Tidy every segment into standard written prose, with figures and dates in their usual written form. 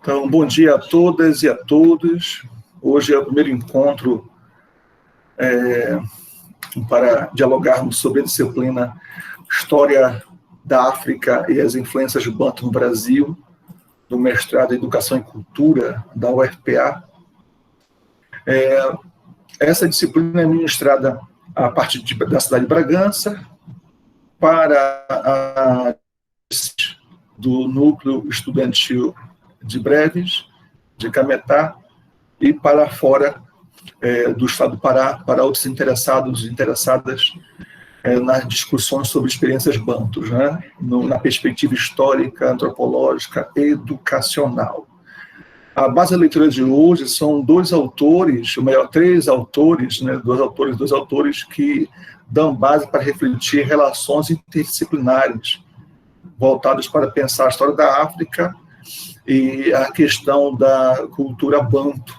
Então, bom dia a todas e a todos. Hoje é o primeiro encontro para dialogarmos sobre a disciplina História da África e as influências do Banto no Brasil, do mestrado em Educação e Cultura da UFPA. Essa disciplina é ministrada a partir da cidade de Bragança para do Núcleo Estudantil de Breves, de Cametá, e para fora do estado do Pará, para outros interessados e interessadas nas discussões sobre experiências bantus, né? Na perspectiva histórica, antropológica, educacional. A base da leitura de hoje são dois autores, ou melhor, três autores, né? dois autores que dão base para refletir relações interdisciplinares voltadas para pensar a história da África e a questão da cultura banto,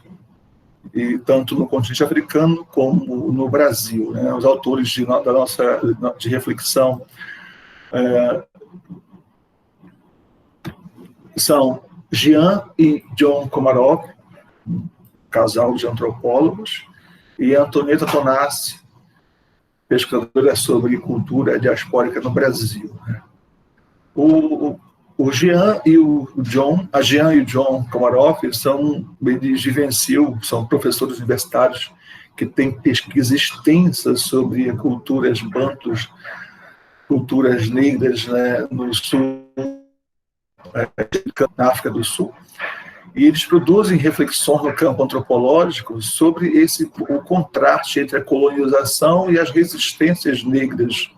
e tanto no continente africano como no Brasil, né? Os autores de reflexão são Jean e John Komarov, casal de antropólogos, e Antonieta Tonassi, pesquisadora sobre cultura diaspórica no Brasil. O Jean e o John, a Jean e o John Komarov, eles vivenciam, são professores universitários que têm pesquisa extensa sobre culturas bantus, culturas negras, né, no sul, na África do Sul, e eles produzem reflexões no campo antropológico sobre o contraste entre a colonização e as resistências negras.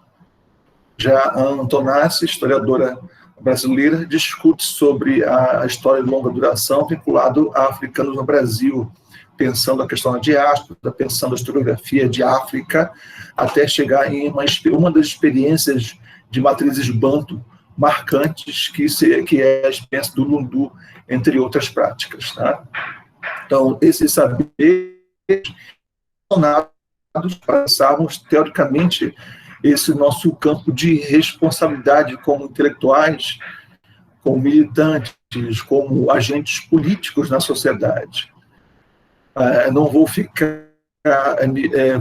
Já a Antonassi, historiadora brasileira, discute sobre a história de longa duração vinculado a africanos no Brasil, pensando a questão da diáspora, pensando a historiografia de África, até chegar em uma das experiências de matrizes banto marcantes, que é a experiência do Lundu, entre outras práticas. Tá? Então, esses saberes são dados para pensarmos, teoricamente, esse nosso campo de responsabilidade como intelectuais, como militantes, como agentes políticos na sociedade. Não vou ficar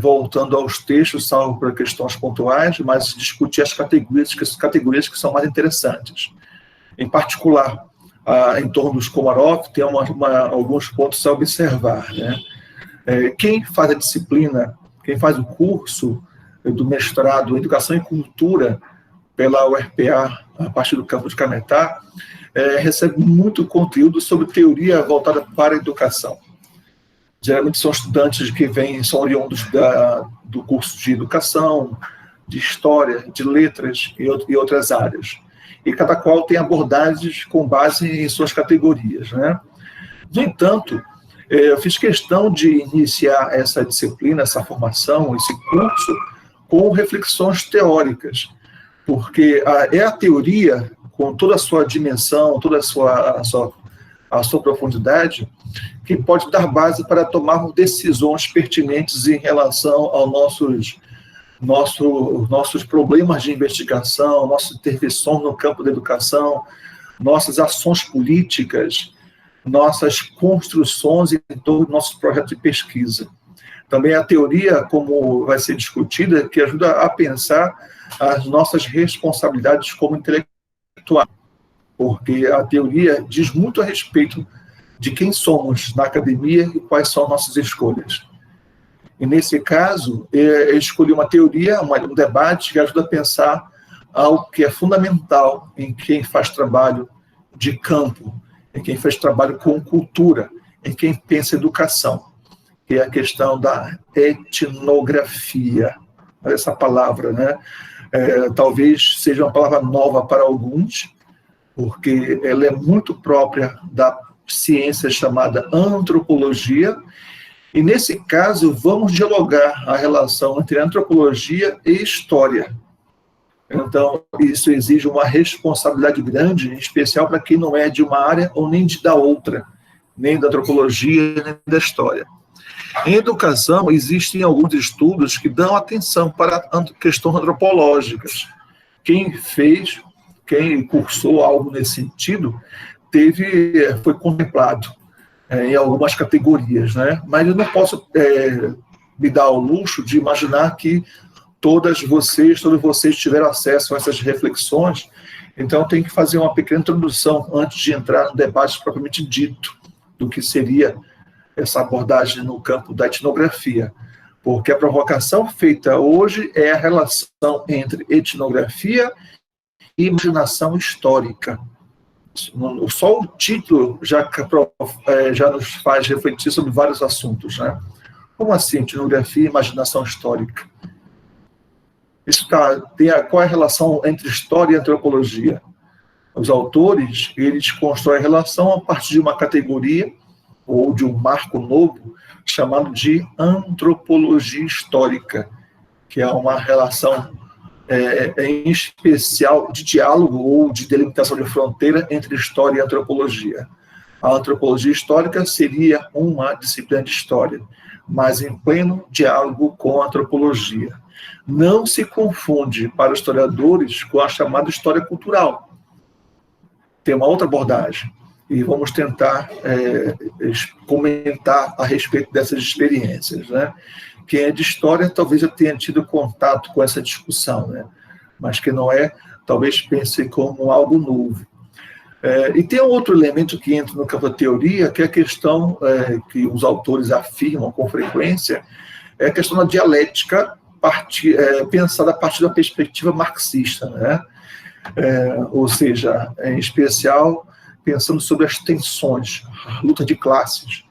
voltando aos textos, salvo para questões pontuais, mas discutir as categorias que são mais interessantes. Em particular, em torno dos Komarov, tem alguns pontos a observar. Né? Quem faz a disciplina, quem faz o curso do mestrado em Educação e Cultura pela UFPA, a partir do campo de Cametá, recebe muito conteúdo sobre teoria voltada para a educação. Geralmente são estudantes que são oriundos do curso de educação, de história, de letras e outras áreas. E cada qual tem abordagens com base em suas categorias. Né? No entanto, eu fiz questão de iniciar essa disciplina, essa formação, esse curso, com reflexões teóricas, porque é a teoria, com toda a sua dimensão, toda a sua profundidade, que pode dar base para tomarmos decisões pertinentes em relação aos nossos problemas de investigação, nossas intervenções no campo da educação, nossas ações políticas, nossas construções em torno do nosso projeto de pesquisa. Também a teoria, como vai ser discutida, que ajuda a pensar as nossas responsabilidades como intelectuais, porque a teoria diz muito a respeito de quem somos na academia e quais são nossas escolhas. E, nesse caso, eu escolhi uma teoria, um debate que ajuda a pensar algo que é fundamental em quem faz trabalho de campo, em quem faz trabalho com cultura, em quem pensa educação, que é a questão da etnografia. Essa palavra, né? Talvez seja uma palavra nova para alguns, porque ela é muito própria da ciência chamada antropologia, e nesse caso vamos dialogar a relação entre antropologia e história. Então, isso exige uma responsabilidade grande, em especial para quem não é de uma área ou nem da outra, nem da antropologia, nem da história. Em educação, existem alguns estudos que dão atenção para questões antropológicas. Quem cursou algo nesse sentido, foi contemplado em algumas categorias, né? Mas eu não posso me dar ao luxo de imaginar que todos vocês tiveram acesso a essas reflexões, então tem que fazer uma pequena introdução antes de entrar no debate propriamente dito do que seria essa abordagem no campo da etnografia, porque a provocação feita hoje é a relação entre etnografia e imaginação histórica. Só o título já nos faz refletir sobre vários assuntos, né? Como assim, etnografia e imaginação histórica? Qual é a relação entre história e antropologia? Os autores, eles constroem a relação a partir de uma categoria ou de um marco novo chamado de antropologia histórica, que é uma relação em especial de diálogo ou de delimitação de fronteira entre história e antropologia. A antropologia histórica seria uma disciplina de história, mas em pleno diálogo com a antropologia. Não se confunde para os historiadores com a chamada história cultural. Tem uma outra abordagem, e vamos tentar comentar a respeito dessas experiências, né? Quem é de história talvez já tenha tido contato com essa discussão, né? Mas quem não é, talvez pense como algo novo. E tem um outro elemento que entra no campo da teoria, que é a questão que os autores afirmam com frequência, é a questão da dialética pensada a partir da perspectiva marxista, né? Ou seja, em especial, pensando sobre as tensões, a luta de classes,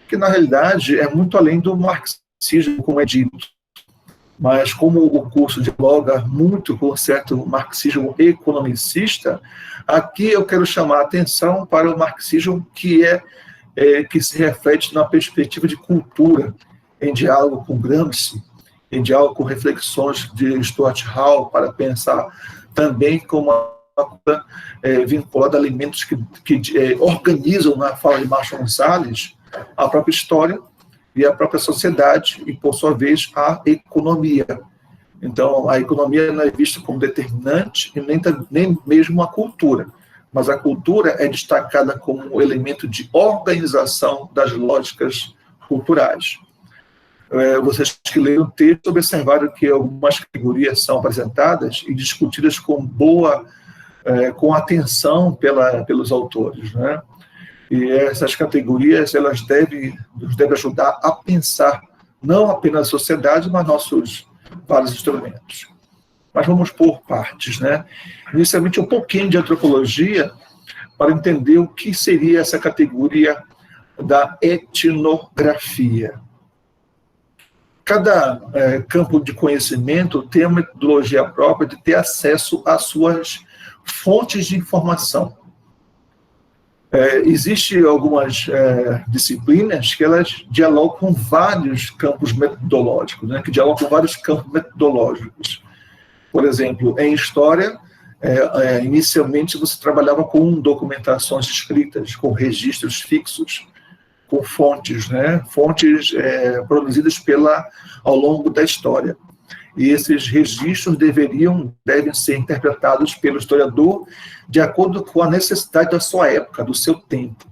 que na realidade é muito além do marxismo, como é dito. Mas como o curso dialoga muito com um certo marxismo economicista, aqui eu quero chamar a atenção para o marxismo que se reflete na perspectiva de cultura, em diálogo com Gramsci, em diálogo com reflexões de Stuart Hall, para pensar também como uma vinculada a elementos que organizam, na fala de Marshall Gonçalves, a própria história e a própria sociedade, e, por sua vez, a economia. Então, a economia não é vista como determinante e nem mesmo a cultura, mas a cultura é destacada como um elemento de organização das lógicas culturais. Vocês que leram o texto observaram que algumas categorias são apresentadas e discutidas com atenção pelos autores, né? E essas categorias elas devem ajudar a pensar não apenas a sociedade, mas nossos vários instrumentos. Mas vamos por partes, né? Inicialmente um pouquinho de antropologia para entender o que seria essa categoria da etnografia. Cada campo de conhecimento tem uma metodologia própria de ter acesso às suas fontes de informação. Existem algumas disciplinas que elas dialogam com vários campos metodológicos, né, que dialogam com vários campos metodológicos. Por exemplo, em história, inicialmente você trabalhava com documentações escritas, com registros fixos, com fontes, né, fontes produzidas ao longo da história. E esses registros devem ser interpretados pelo historiador de acordo com a necessidade da sua época, do seu tempo.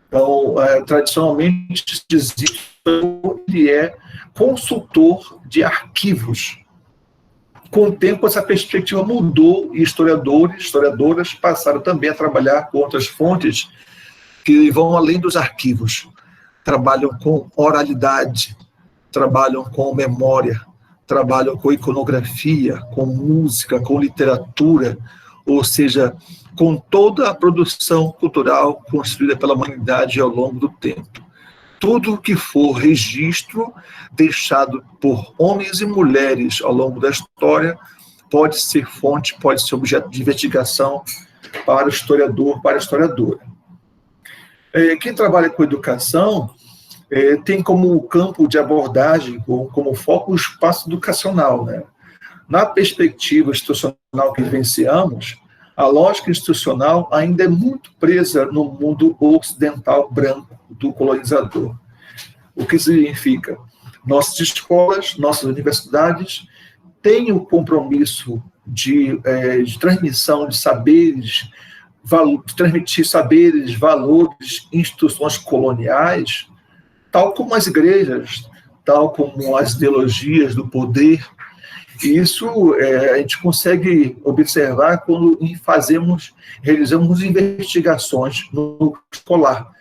Então, tradicionalmente, se dizia que ele é consultor de arquivos. Com o tempo, essa perspectiva mudou e historiadoras passaram também a trabalhar com outras fontes que vão além dos arquivos. Trabalham com oralidade, trabalham com memória, trabalham com iconografia, com música, com literatura, ou seja, com toda a produção cultural construída pela humanidade ao longo do tempo. Tudo que for registro deixado por homens e mulheres ao longo da história pode ser fonte, pode ser objeto de investigação para o historiador, para a historiadora. Quem trabalha com educação tem como campo de abordagem, como foco, o espaço educacional, né? Na perspectiva institucional que vivenciamos, a lógica institucional ainda é muito presa no mundo ocidental branco do colonizador. O que significa? Nossas escolas, nossas universidades têm o compromisso de transmissão de saberes de transmitir saberes, valores, instituições coloniais, tal como as igrejas, tal como as ideologias do poder. E isso a gente consegue observar quando realizamos investigações no escolar,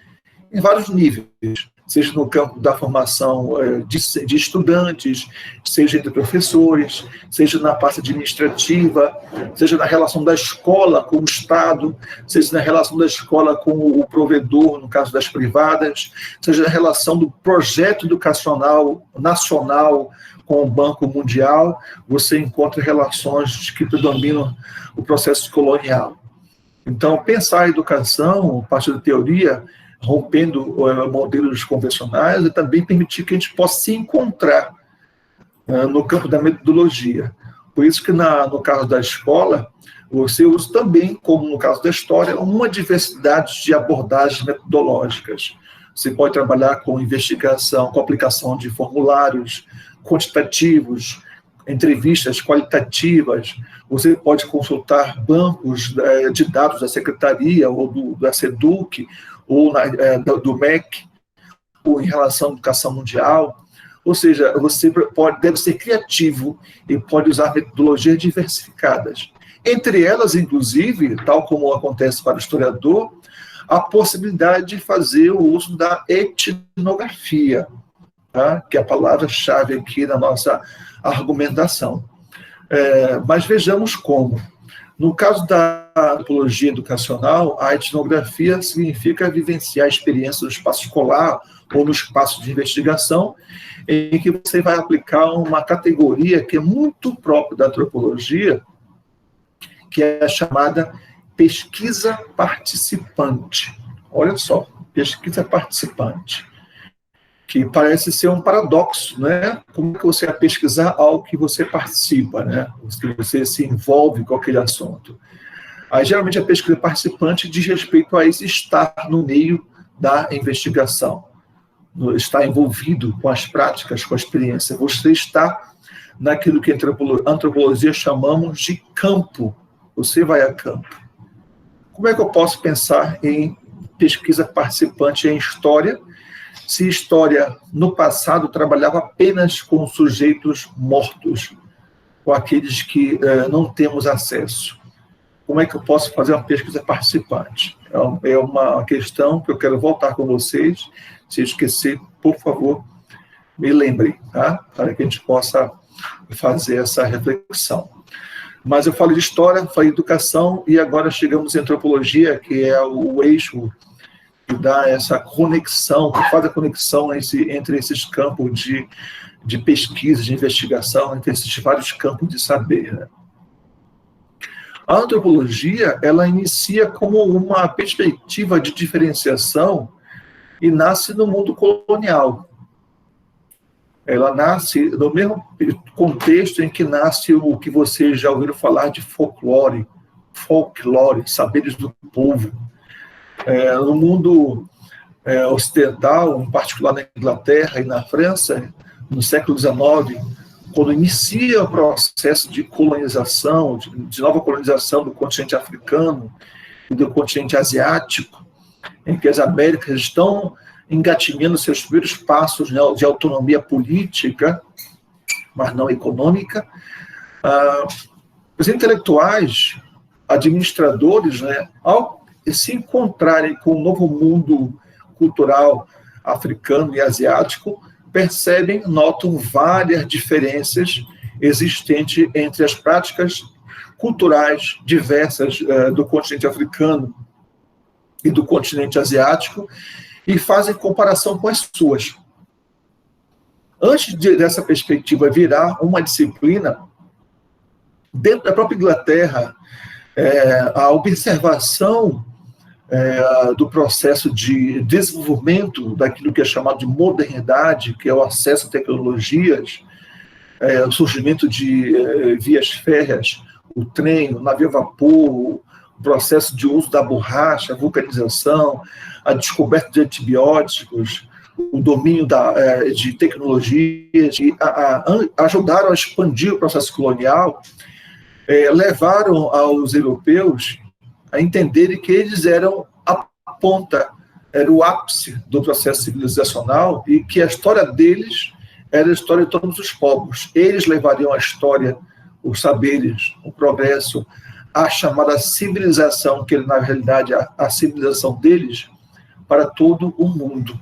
em vários níveis, seja no campo da formação de estudantes, seja entre professores, seja na parte administrativa, seja na relação da escola com o Estado, seja na relação da escola com o provedor, no caso das privadas, seja na relação do projeto educacional nacional com o Banco Mundial, você encontra relações que predominam o processo colonial. Então, pensar a educação, a partir da teoria, rompendo modelos convencionais, e também permitir que a gente possa se encontrar no campo da metodologia. Por isso que, no caso da escola, você usa também, como no caso da história, uma diversidade de abordagens metodológicas. Você pode trabalhar com investigação, com aplicação de formulários quantitativos, entrevistas qualitativas, você pode consultar bancos de dados da Secretaria ou da SEDUC, ou do MEC, ou em relação à educação mundial. Ou seja, você deve ser criativo e pode usar metodologias diversificadas. Entre elas, inclusive, tal como acontece para o historiador, a possibilidade de fazer o uso da etnografia, tá? Que é a palavra-chave aqui na nossa argumentação. Mas vejamos como. No caso da antropologia educacional, a etnografia significa vivenciar a experiência no espaço escolar ou no espaço de investigação, em que você vai aplicar uma categoria que é muito própria da antropologia, que é a chamada pesquisa participante. Olha só, pesquisa participante, que parece ser um paradoxo, né? Como que você vai pesquisar algo que você participa, né? Que você se envolve com aquele assunto. Aí, geralmente, a pesquisa participante diz respeito a esse estar no meio da investigação, estar envolvido com as práticas, com a experiência. Você está naquilo que em antropologia chamamos de campo. Você vai a campo. Como é que eu posso pensar em pesquisa participante em história, se história, no passado, trabalhava apenas com sujeitos mortos, com aqueles que não temos acesso? Como é que eu posso fazer uma pesquisa participante? É uma questão que eu quero voltar com vocês. Se esquecer, por favor, me lembrem, tá? Para que a gente possa fazer essa reflexão. Mas eu falei de história, falei de educação, e agora chegamos em antropologia, que é o eixo que dá essa conexão, que faz a conexão entre esses campos de pesquisa, de investigação, entre esses vários campos de saber, né? A antropologia, ela inicia como uma perspectiva de diferenciação e nasce no mundo colonial. Ela nasce no mesmo contexto em que nasce o que vocês já ouviram falar de folclore, saberes do povo. No mundo ocidental, em particular na Inglaterra e na França, no século XIX, quando inicia o processo de colonização, de nova colonização do continente africano e do continente asiático, em que as Américas estão engatinhando seus primeiros passos, né, de autonomia política, mas não econômica, os intelectuais, administradores, né, ao se encontrarem com o novo mundo cultural africano e asiático, percebem, notam várias diferenças existentes entre as práticas culturais diversas do continente africano e do continente asiático, e fazem comparação com as suas. Antes dessa perspectiva virar uma disciplina, dentro da própria Inglaterra, a observação do processo de desenvolvimento daquilo que é chamado de modernidade, que é o acesso a tecnologias, o surgimento de vias férreas, o trem, o navio a vapor, o processo de uso da borracha, a vulcanização, a descoberta de antibióticos, o domínio de tecnologias, que ajudaram a expandir o processo colonial, levaram aos europeus a entenderem que eles eram a ponta, era o ápice do processo civilizacional e que a história deles era a história de todos os povos. Eles levariam a história, os saberes, o progresso, a chamada civilização, que na realidade a civilização deles, para todo o mundo.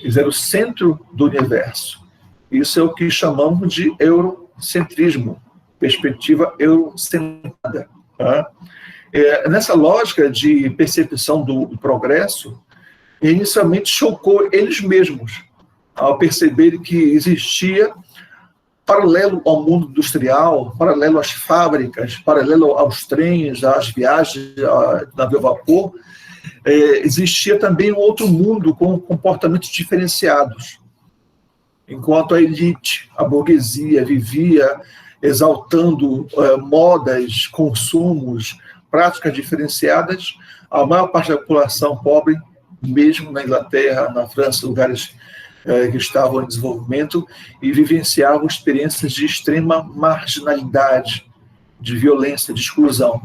Eles eram o centro do universo. Isso é o que chamamos de eurocentrismo, perspectiva eurocentrada. Tá? Nessa lógica de percepção do progresso, inicialmente chocou eles mesmos, ao perceberem que existia, paralelo ao mundo industrial, paralelo às fábricas, paralelo aos trens, às viagens navio a vapor, existia também um outro mundo com comportamentos diferenciados. Enquanto a elite, a burguesia, vivia exaltando modas, consumos, práticas diferenciadas, a maior parte da população pobre, mesmo na Inglaterra, na França, lugares que estavam em desenvolvimento, e vivenciavam experiências de extrema marginalidade, de violência, de exclusão.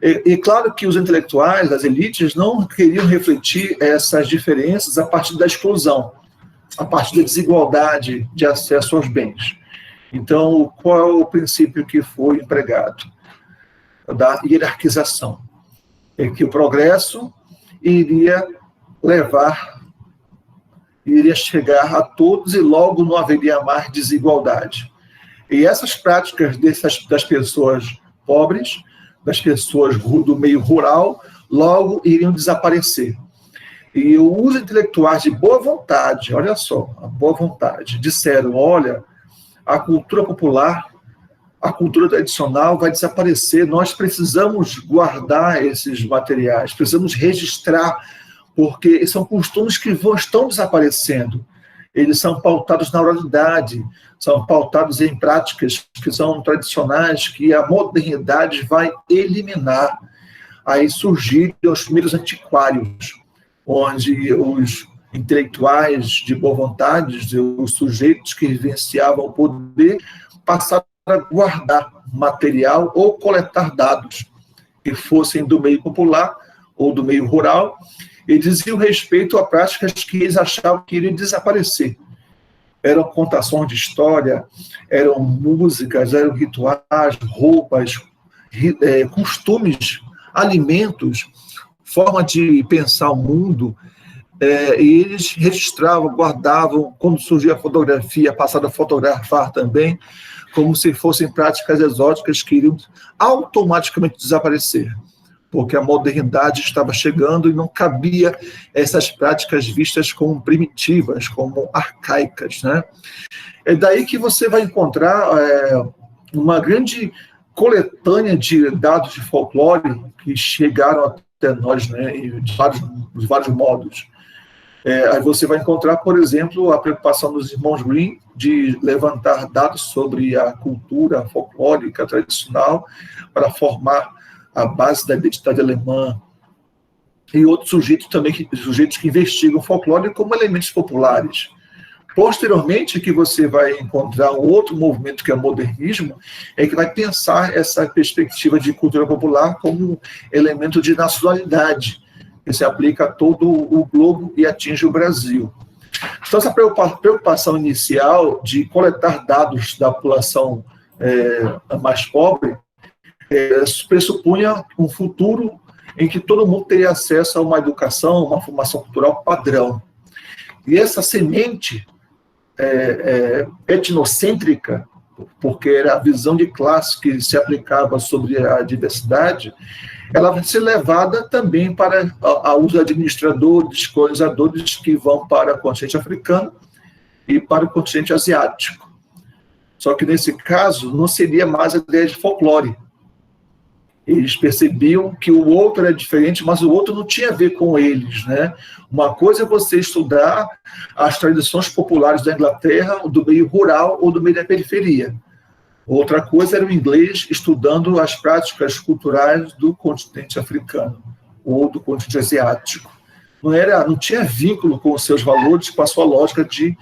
E claro que os intelectuais, as elites, não queriam refletir essas diferenças a partir da exclusão, a partir da desigualdade de acesso aos bens. Então, qual é o princípio que foi empregado? Da hierarquização. É que o progresso iria chegar a todos e logo não haveria mais desigualdade. E essas práticas das pessoas pobres, das pessoas do meio rural, logo iriam desaparecer. E os intelectuais de boa vontade, olha só, a boa vontade, disseram, olha, a cultura popular, a cultura tradicional vai desaparecer, nós precisamos guardar esses materiais, precisamos registrar, porque são costumes que estão desaparecendo. Eles são pautados na oralidade, são pautados em práticas que são tradicionais, que a modernidade vai eliminar. Aí surgiram os primeiros antiquários, onde os intelectuais de boa vontade, os sujeitos que vivenciavam o poder, passaram a guardar material ou coletar dados que fossem do meio popular ou do meio rural, e diziam respeito a práticas que eles achavam que iriam desaparecer. Eram contações de história, eram músicas, eram rituais, roupas, costumes, alimentos, forma de pensar o mundo, e eles registravam, guardavam, quando surgia a fotografia, passaram a fotografar também, como se fossem práticas exóticas que iriam automaticamente desaparecer, porque a modernidade estava chegando e não cabia essas práticas vistas como primitivas, como arcaicas, né? É daí que você vai encontrar uma grande coletânea de dados de folclore que chegaram até nós, né, de vários modos. Aí você vai encontrar, por exemplo, a preocupação dos irmãos Grimm de levantar dados sobre a cultura folclórica tradicional para formar a base da identidade alemã, e outros sujeitos também, sujeitos que investigam folclore como elementos populares. Posteriormente, que você vai encontrar um outro movimento que é o modernismo, é que vai pensar essa perspectiva de cultura popular como elemento de nacionalidade, que se aplica a todo o globo e atinge o Brasil. Então, essa preocupação inicial de coletar dados da população mais pobre pressupunha um futuro em que todo mundo teria acesso a uma educação, uma formação cultural padrão. E essa semente etnocêntrica, porque era a visão de classe que se aplicava sobre a diversidade, ela vai ser levada também para os administradores, colonizadores que vão para o continente africano e para o continente asiático. Só que, nesse caso, não seria mais a ideia de folclore. Eles percebiam que o outro era diferente, mas o outro não tinha a ver com eles, né? Uma coisa é você estudar as tradições populares da Inglaterra, do meio rural ou do meio da periferia. Outra coisa era o inglês estudando as práticas culturais do continente africano ou do continente asiático. Não tinha vínculo com os seus valores, com a sua lógica de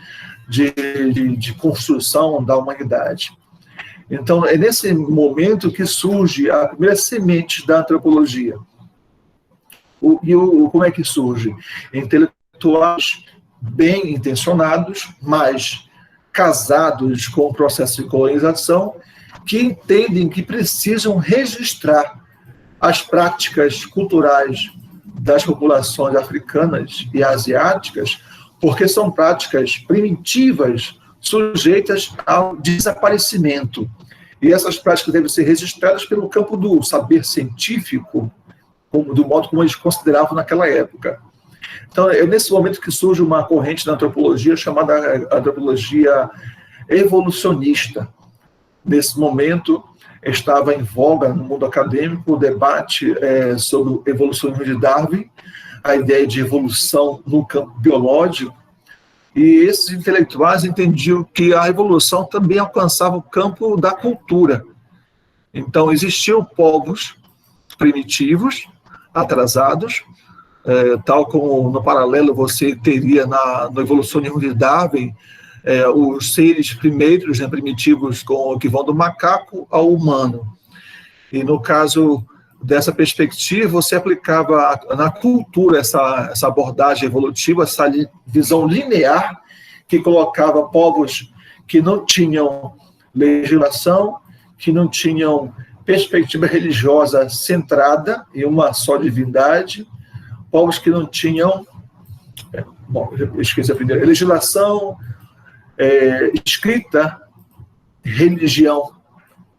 construção da humanidade. Então, é nesse momento que surge a primeira semente da antropologia. Como é que surge? Intelectuais bem intencionados, mas casados com o processo de colonização, que entendem que precisam registrar as práticas culturais das populações africanas e asiáticas, porque são práticas primitivas sujeitas ao desaparecimento. E essas práticas devem ser registradas pelo campo do saber científico, do modo como eles consideravam naquela época. Então, é nesse momento que surge uma corrente da antropologia chamada antropologia evolucionista. Nesse momento, estava em voga no mundo acadêmico o debate sobre o evolucionismo de Darwin, a ideia de evolução no campo biológico, e esses intelectuais entendiam que a evolução também alcançava o campo da cultura. Então, existiam povos primitivos, atrasados, tal como no paralelo você teria no evolucionismo de Darwin, os seres primeiros, primitivos, que vão do macaco ao humano. E no caso dessa perspectiva, você aplicava na cultura essa abordagem evolutiva, essa visão linear, que colocava povos que não tinham legislação, que não tinham perspectiva religiosa centrada em uma só divindade, povos que não tinham, esqueci a primeira, legislação, escrita, religião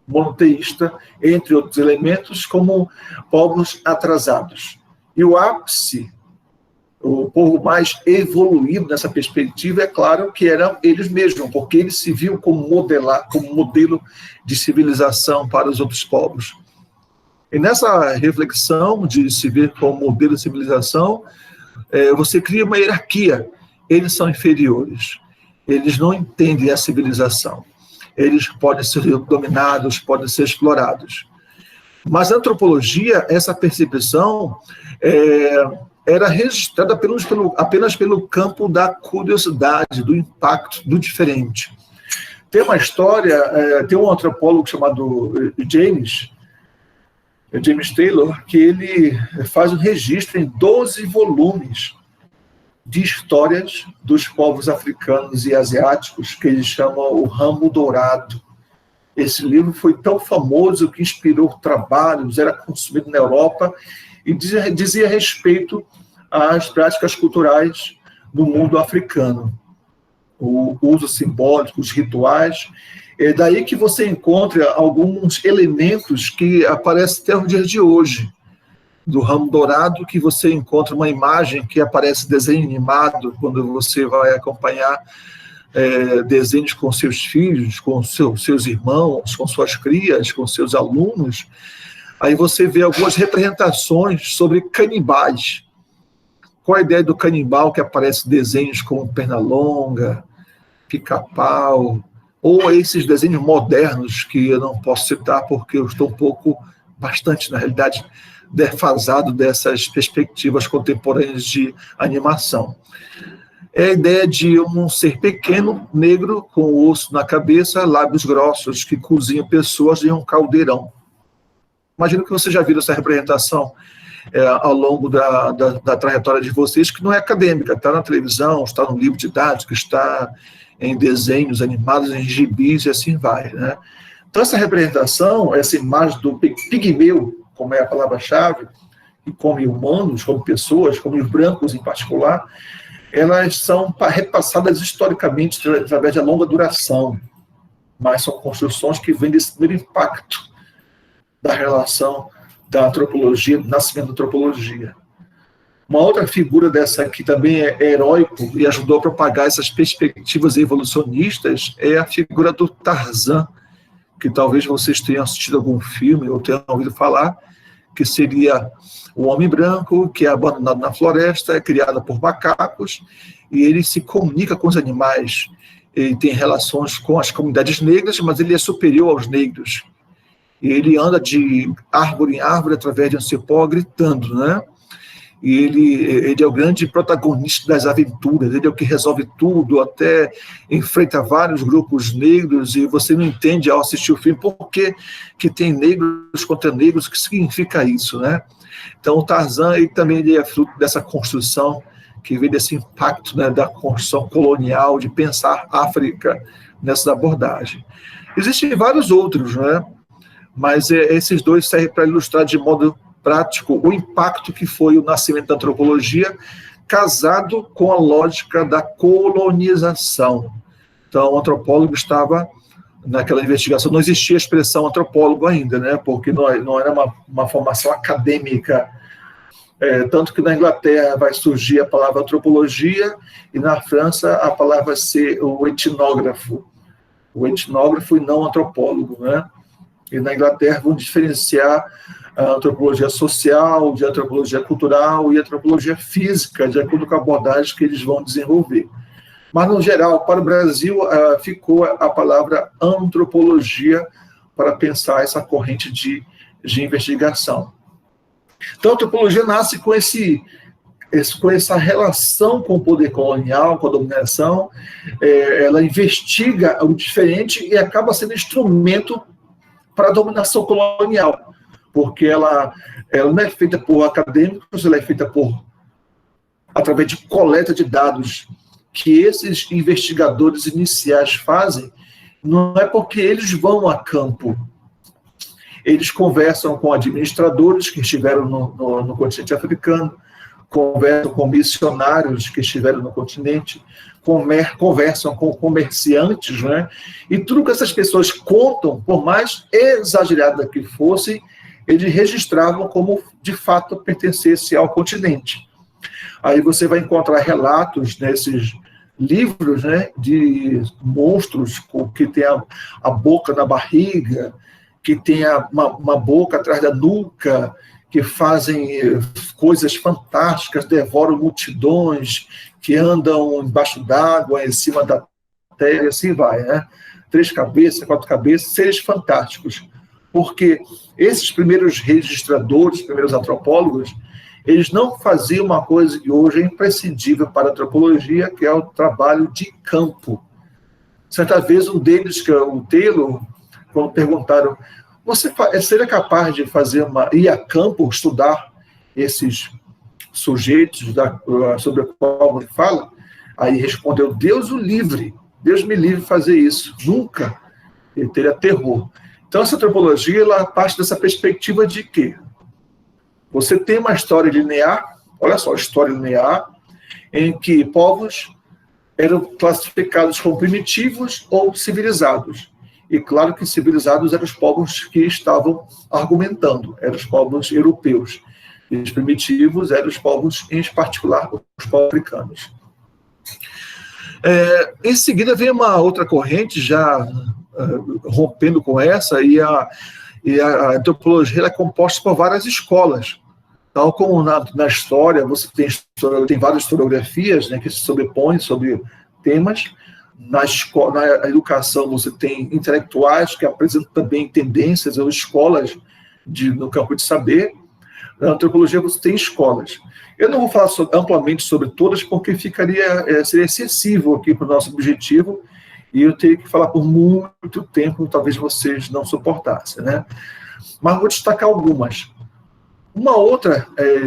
monoteísta, entre outros elementos, como povos atrasados. E o ápice, o povo mais evoluído nessa perspectiva, é claro que eram eles mesmos, porque eles se viam como modelo de civilização para os outros povos. E nessa reflexão de se ver como modelo de civilização, você cria uma hierarquia. Eles são inferiores. Eles não entendem a civilização. Eles podem ser dominados, podem ser explorados. Mas a antropologia, essa percepção, era registrada apenas pelo campo da curiosidade, do impacto, do diferente. Tem uma história, tem um antropólogo chamado James Taylor, que ele faz um registro em 12 volumes de histórias dos povos africanos e asiáticos, que ele chama o Ramo Dourado. Esse livro foi tão famoso que inspirou trabalhos, era consumido na Europa e dizia respeito às práticas culturais do mundo africano. O uso simbólico, os rituais. É daí que você encontra alguns elementos que aparecem até os dias de hoje. Do Ramo Dourado, que você encontra uma imagem que aparece desenho animado, quando você vai acompanhar desenhos com seus filhos, com seus irmãos, com suas crias, com seus alunos. Aí você vê algumas representações sobre canibais. Qual a ideia do canibal que aparece desenhos como Pernalonga, Pica-Pau, ou esses desenhos modernos que eu não posso citar porque eu estou bastante, na realidade, defasado dessas perspectivas contemporâneas de animação. É a ideia de um ser pequeno, negro, com osso na cabeça, lábios grossos, que cozinha pessoas em um caldeirão. Imagino que vocês já viram essa representação ao longo da trajetória de vocês, que não é acadêmica, está na televisão, está no livro didático, está em desenhos animados, em gibis, e assim vai, né? Então, essa representação, essa imagem do pigmeu, como é a palavra-chave, que come humanos, como pessoas, como os brancos em particular, elas são repassadas historicamente através da longa duração, mas são construções que vêm desse primeiro impacto da relação da antropologia, do nascimento da antropologia. Uma outra figura dessa que também é heróico e ajudou a propagar essas perspectivas evolucionistas é a figura do Tarzan, que talvez vocês tenham assistido algum filme ou tenham ouvido falar, que seria o homem branco que é abandonado na floresta, é criado por macacos, e ele se comunica com os animais, ele tem relações com as comunidades negras, mas ele é superior aos negros. E ele anda de árvore em árvore através de um cipó gritando, né? e ele é o grande protagonista das aventuras, ele é o que resolve tudo, até enfrenta vários grupos negros, e você não entende ao assistir o filme por que tem negros contra negros, o que significa isso, né? Então o Tarzan ele é fruto dessa construção, que vem desse impacto, né, da construção colonial, de pensar África nessa abordagem. Existem vários outros, né? Mas esses dois servem para ilustrar de modo prático o impacto que foi o nascimento da antropologia, casado com a lógica da colonização. Então, o antropólogo estava naquela investigação, não existia a expressão antropólogo ainda, né? Porque não era uma formação acadêmica. Tanto que na Inglaterra vai surgir a palavra antropologia, e na França a palavra vai ser o etnógrafo e não antropólogo, né? E na Inglaterra vão diferenciar a antropologia social, de antropologia cultural e antropologia física, de acordo com a abordagem que eles vão desenvolver. Mas, no geral, para o Brasil, ficou a palavra antropologia para pensar essa corrente de investigação. Então, a antropologia nasce com essa relação com o poder colonial, com a dominação. Ela investiga o diferente e acaba sendo instrumento para a dominação colonial, porque ela não é feita por acadêmicos, ela é feita através de coleta de dados que esses investigadores iniciais fazem. Não é porque eles vão a campo. Eles conversam com administradores que estiveram no continente africano, conversam com missionários que estiveram no continente, conversam com comerciantes, né? E tudo que essas pessoas contam, por mais exagerada que fossem, eles registravam como, de fato, pertencesse ao continente. Aí você vai encontrar relatos nesses livros, né, de monstros que tem a boca na barriga, que tem uma boca atrás da nuca, que fazem coisas fantásticas, devoram multidões, que andam embaixo d'água, em cima da terra, e assim vai, né? 3 cabeças, 4 cabeças, seres fantásticos. Porque esses primeiros registradores, primeiros antropólogos, eles não faziam uma coisa que hoje é imprescindível para a antropologia, que é o trabalho de campo. Certa vez, um deles, que é o Taylor, quando perguntaram: você seria capaz de ir a campo, estudar esses sujeitos sobre o qual você fala? Aí respondeu: Deus o livre, Deus me livre de fazer isso, nunca. Ele teria terror. Então, essa antropologia, ela parte dessa perspectiva de que você tem uma história linear, olha só, história linear, em que povos eram classificados como primitivos ou civilizados. E claro que civilizados eram os povos que estavam argumentando, eram os povos europeus. E os primitivos eram os povos, em particular, os povos africanos. Em seguida vem uma outra corrente, já rompendo com essa, e a antropologia é composta por várias escolas. Tal como na história, você tem várias historiografias, né, que se sobrepõem sobre temas. Na educação, você tem intelectuais que apresentam também tendências ou escolas no campo de saber. Na antropologia, você tem escolas. Eu não vou falar amplamente sobre todas, porque seria excessivo aqui para o nosso objetivo, e eu teria que falar por muito tempo, talvez vocês não suportassem, né? Mas vou destacar algumas. Uma outra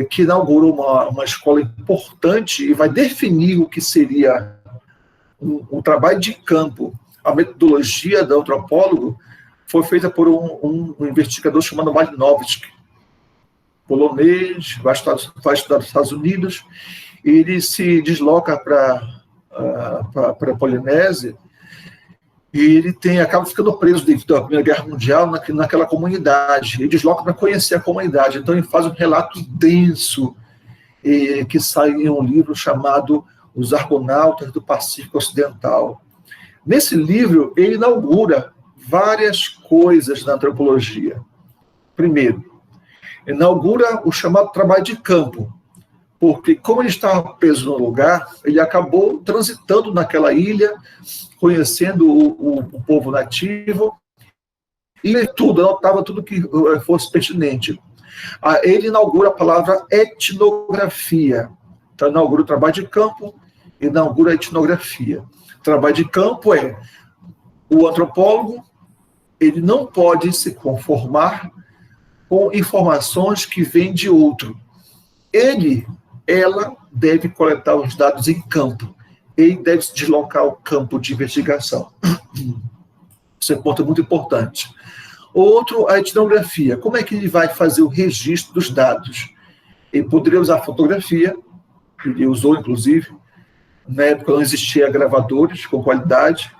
que inaugurou uma escola importante e vai definir o que seria um trabalho de campo. A metodologia do antropólogo foi feita por um investigador chamado Malinowski, polonês, vai estudar nos Estados Unidos, e ele se desloca para a Polinésia, e ele acaba ficando preso devido à Primeira Guerra Mundial naquela comunidade. Ele desloca para conhecer a comunidade. Então, ele faz um relato denso, que sai em um livro chamado Os Argonautas do Pacífico Ocidental. Nesse livro, ele inaugura várias coisas na antropologia. Primeiro, inaugura o chamado trabalho de campo, porque como ele estava preso no lugar, ele acabou transitando naquela ilha, conhecendo o povo nativo, e tudo, anotava tudo que fosse pertinente. Ele inaugura a palavra etnografia. Então, inaugura o trabalho de campo, inaugura a etnografia. O trabalho de campo é o antropólogo, ele não pode se conformar com informações que vêm de outro. Ela deve coletar os dados em campo. Ele deve se deslocar ao campo de investigação. Esse é um ponto muito importante. Outro, a etnografia. Como é que ele vai fazer o registro dos dados? Ele poderia usar fotografia, ele usou, inclusive, na época não existia gravadores com qualidade.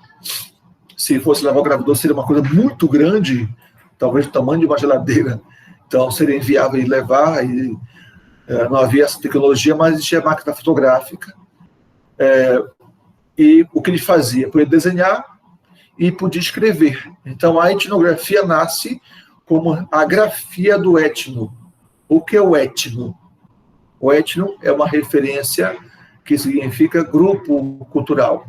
Se fosse levar o gravador, seria uma coisa muito grande, talvez do tamanho de uma geladeira. Então, seria inviável ele levar, e não havia essa tecnologia, mas existia a máquina fotográfica. E o que ele fazia? Podia desenhar e podia escrever. Então, a etnografia nasce como a grafia do etno. O que é o etno? O etno é uma referência que significa grupo cultural.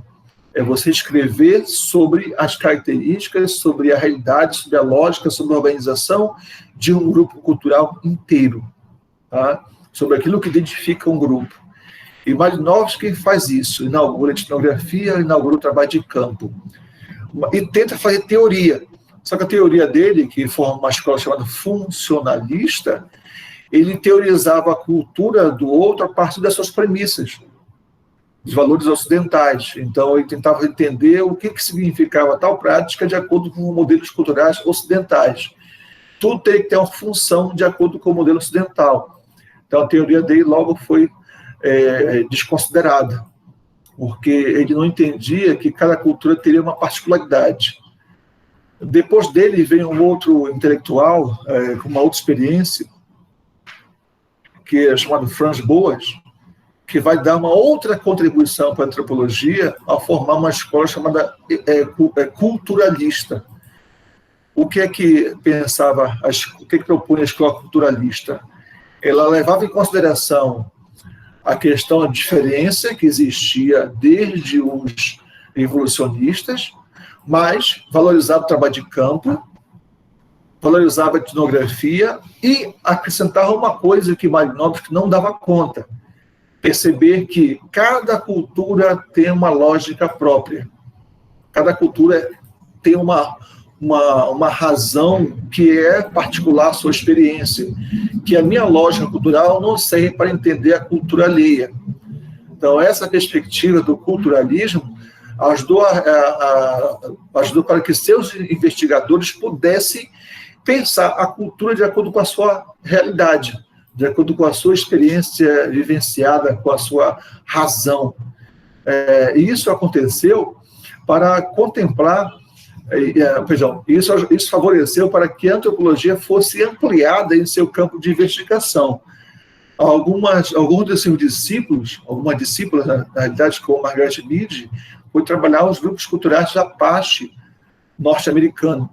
É você escrever sobre as características, sobre a realidade, sobre a lógica, sobre a organização de um grupo cultural inteiro. Tá? Sobre aquilo que identifica um grupo. E Malinowski faz isso, inaugura a etnografia, inaugura o trabalho de campo. E tenta fazer teoria. Só que a teoria dele, que forma uma escola chamada funcionalista, ele teorizava a cultura do outro a partir das suas premissas, dos valores ocidentais. Então, ele tentava entender o que significava tal prática de acordo com os modelos culturais ocidentais. Tudo tem que ter uma função de acordo com o modelo ocidental. Então, a teoria dele logo foi desconsiderada, porque ele não entendia que cada cultura teria uma particularidade. Depois dele vem um outro intelectual, com uma outra experiência, que é chamado Franz Boas, que vai dar uma outra contribuição para a antropologia ao formar uma escola chamada culturalista. O que é que pensava, o que é que propunha a escola culturalista? Ela levava em consideração a questão da diferença que existia desde os evolucionistas, mas valorizava o trabalho de campo, valorizava a etnografia e acrescentava uma coisa que Malinowski não dava conta: perceber que cada cultura tem uma lógica própria. Cada cultura tem uma razão que é particular à sua experiência, que a minha lógica cultural não serve para entender a cultura alheia. Então, essa perspectiva do culturalismo ajudou para que seus investigadores pudessem pensar a cultura de acordo com a sua realidade, de acordo com a sua experiência vivenciada, com a sua razão. E isso aconteceu para contemplar, isso favoreceu para que a antropologia fosse ampliada em seu campo de investigação. Alguns desses discípulos, algumas discípulas, na realidade, como Margaret Mead, foi trabalhar os grupos culturais da Apache norte-americano.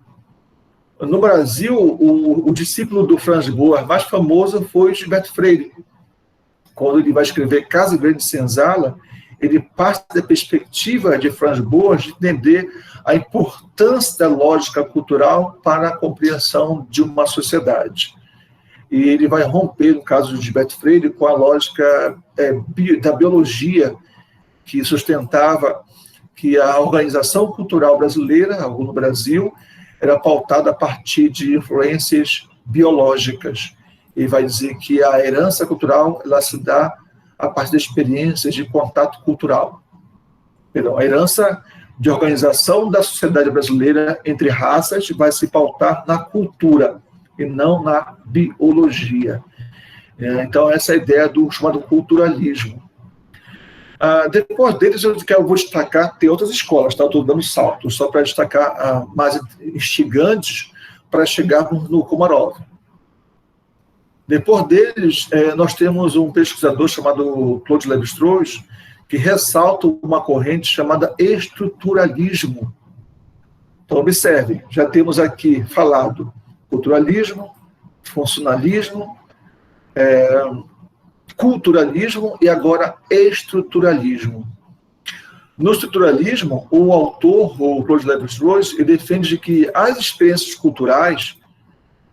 No Brasil, o discípulo do Franz Boas mais famoso foi Gilberto Freire. Quando ele vai escrever Casa Grande de Senzala, ele parte da perspectiva de Franz Boas de entender a importância da lógica cultural para a compreensão de uma sociedade. E ele vai romper, no caso de Gilberto Freire, com a lógica da biologia, que sustentava que a organização cultural brasileira, no Brasil, era pautada a partir de influências biológicas. Ele vai dizer que a herança cultural ela se dá a partir de experiências de contato cultural. Perdão, a herança de organização da sociedade brasileira entre raças vai se pautar na cultura e não na biologia. Então, essa é a ideia do chamado culturalismo. Depois deles, eu vou destacar, tem outras escolas, tá? Estou dando saltos, só para destacar mais instigantes para chegarmos no Komarov. Depois deles, nós temos um pesquisador chamado Claude Lévi-Strauss, que ressalta uma corrente chamada estruturalismo. Então, observem, já temos aqui falado culturalismo, funcionalismo, culturalismo e agora estruturalismo. No estruturalismo, o autor, o Claude Lévi-Strauss, ele defende que as experiências culturais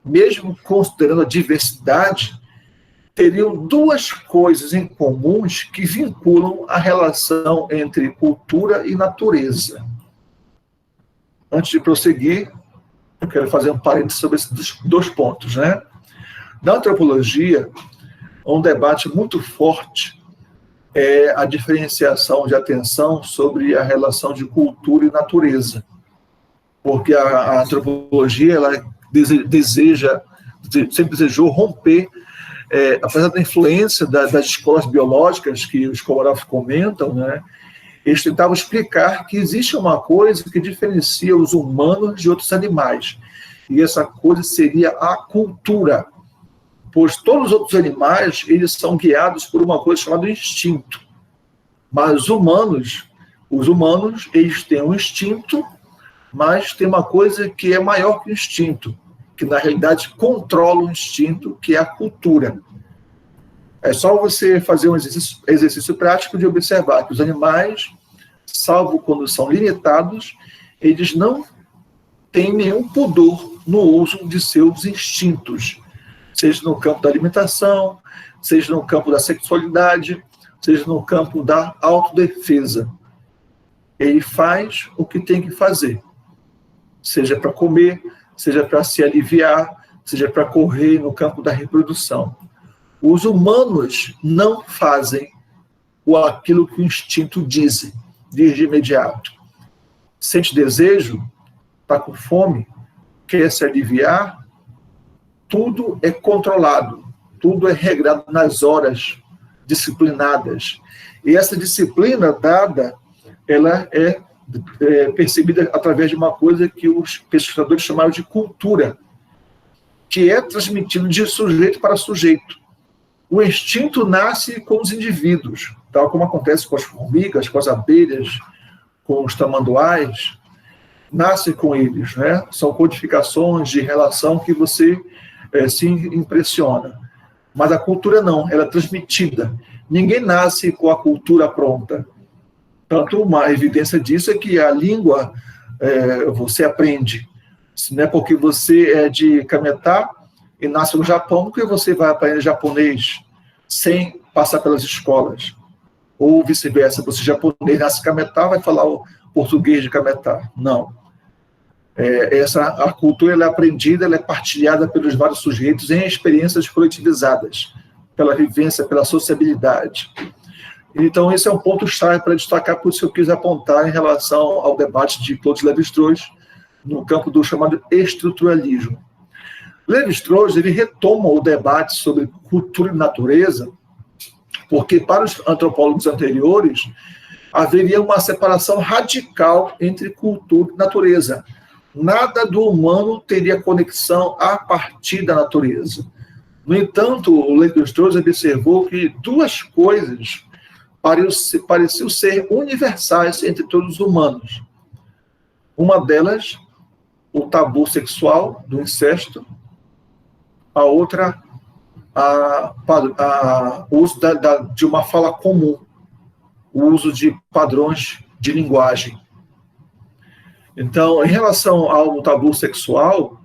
mesmo considerando a diversidade, teriam duas coisas em comuns que vinculam a relação entre cultura e natureza. Antes de prosseguir, eu quero fazer um parênteses sobre esses dois pontos, né? Na antropologia, um debate muito forte é a diferenciação de atenção sobre a relação de cultura e natureza. Porque a antropologia ela sempre desejou romper, apesar da influência das escolas biológicas que os Komarov comentam, né, eles tentavam explicar que existe uma coisa que diferencia os humanos de outros animais. E essa coisa seria a cultura. Pois todos os outros animais, eles são guiados por uma coisa chamada instinto. Mas os humanos, eles têm um instinto, mas tem uma coisa que é maior que o instinto, que na realidade controla o instinto, que é a cultura. É só você fazer um exercício prático de observar que os animais, salvo quando são limitados, eles não têm nenhum pudor no uso de seus instintos, seja no campo da alimentação, seja no campo da sexualidade, seja no campo da autodefesa. Ele faz o que tem que fazer, seja para comer, seja para se aliviar, seja para correr no campo da reprodução. Os humanos não fazem aquilo que o instinto diz de imediato. Sente desejo, está com fome, quer se aliviar, tudo é controlado, tudo é regrado nas horas disciplinadas. E essa disciplina dada, ela é percebida através de uma coisa que os pesquisadores chamaram de cultura, que é transmitido de sujeito para sujeito. O instinto nasce com os indivíduos, tal como acontece com as formigas, com as abelhas, com os tamanduás, nasce com eles, né? São codificações de relação que você se impressiona. Mas a cultura não, ela é transmitida. Ninguém nasce com a cultura pronta. Tanto uma evidência disso é que a língua você aprende. Não é porque você é de Cametá e nasce no Japão que você vai aprender japonês sem passar pelas escolas. Ou vice-versa, você japonês nasce em Cametá, vai falar o português de Cametá. Não. A cultura ela é aprendida, ela é partilhada pelos vários sujeitos em experiências coletivizadas, pela vivência, pela sociabilidade. Então, esse é um ponto-chave para destacar, por isso que eu quis apontar em relação ao debate de Claude Lévi-Strauss no campo do chamado estruturalismo. Lévi-Strauss ele retoma o debate sobre cultura e natureza, porque para os antropólogos anteriores haveria uma separação radical entre cultura e natureza. Nada do humano teria conexão a partir da natureza. No entanto, o Lévi-Strauss observou que duas coisas pareciam ser universais entre todos os humanos. Uma delas, o tabu sexual do incesto. A outra, o uso de uma fala comum, o uso de padrões de linguagem. Então, em relação ao tabu sexual,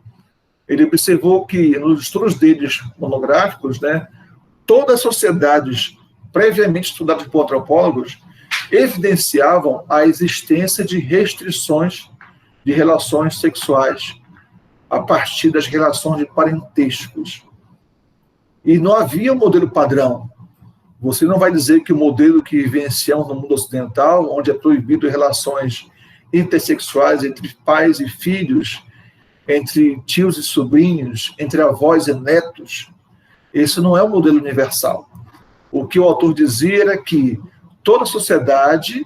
ele observou que, nos estudos deles monográficos, né, todas as sociedades previamente estudadas por antropólogos evidenciavam a existência de restrições de relações sexuais a partir das relações de parentescos. E não havia um modelo padrão. Você não vai dizer que o modelo que vivenciamos no mundo ocidental, onde é proibido relações intersexuais entre pais e filhos, entre tios e sobrinhos, entre avós e netos, esse não é um modelo universal. O que o autor dizia era que toda sociedade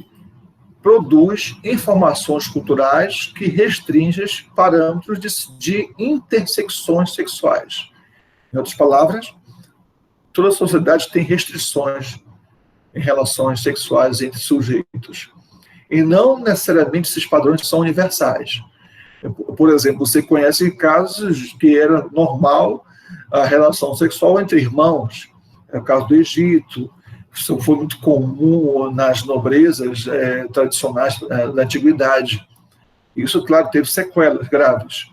produz informações culturais que restringem parâmetros de intersecções sexuais. Em outras palavras, toda sociedade tem restrições em relações sexuais entre sujeitos. E não necessariamente esses padrões são universais. Por exemplo, você conhece casos que era normal a relação sexual entre irmãos. É o caso do Egito. Isso foi muito comum nas nobrezas tradicionais da antiguidade. Isso, claro, teve sequelas graves.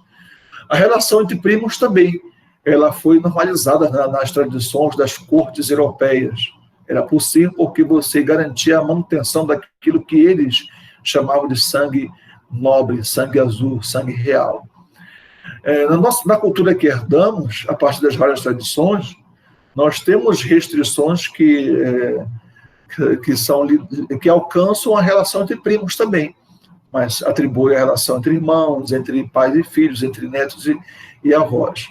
A relação entre primos também, ela foi normalizada nas tradições das cortes europeias. Era possível porque você garantia a manutenção daquilo que eles chamavam de sangue nobre, sangue azul, sangue real. Na cultura que herdamos, a partir das várias tradições, nós temos restrições que alcançam a relação entre primos também, mas atribuem a relação entre irmãos, entre pais e filhos, entre netos e avós.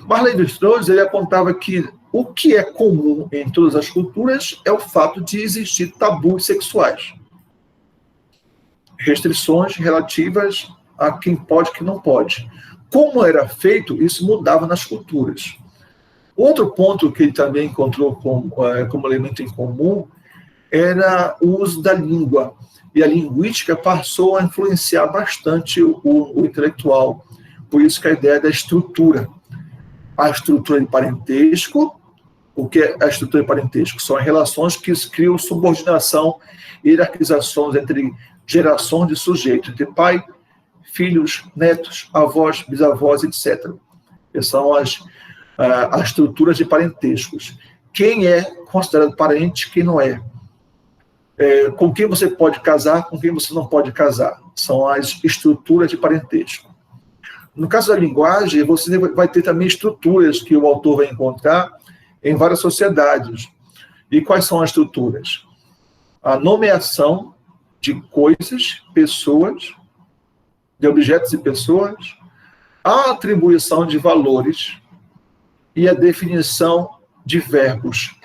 Mas Lévi-Strauss, ele apontava que o que é comum em todas as culturas é o fato de existir tabus sexuais. Restrições relativas a quem pode e quem não pode. Como era feito, isso mudava nas culturas. Outro ponto que ele também encontrou como elemento em comum era o uso da língua. E a linguística passou a influenciar bastante o intelectual. Por isso que a ideia da estrutura. A estrutura de parentesco. O que é a estrutura de parentesco? São as relações que criam subordinação e hierarquizações entre gerações de sujeitos, entre pai, filhos, netos, avós, bisavós, etc. Essas são as estruturas de parentescos. Quem é considerado parente, quem não é. Com quem você pode casar, com quem você não pode casar. São as estruturas de parentesco. No caso da linguagem, você vai ter também estruturas que o autor vai encontrar em várias sociedades. E quais são as estruturas? A nomeação de coisas, pessoas, de objetos e pessoas, a atribuição de valores e a definição de verbos.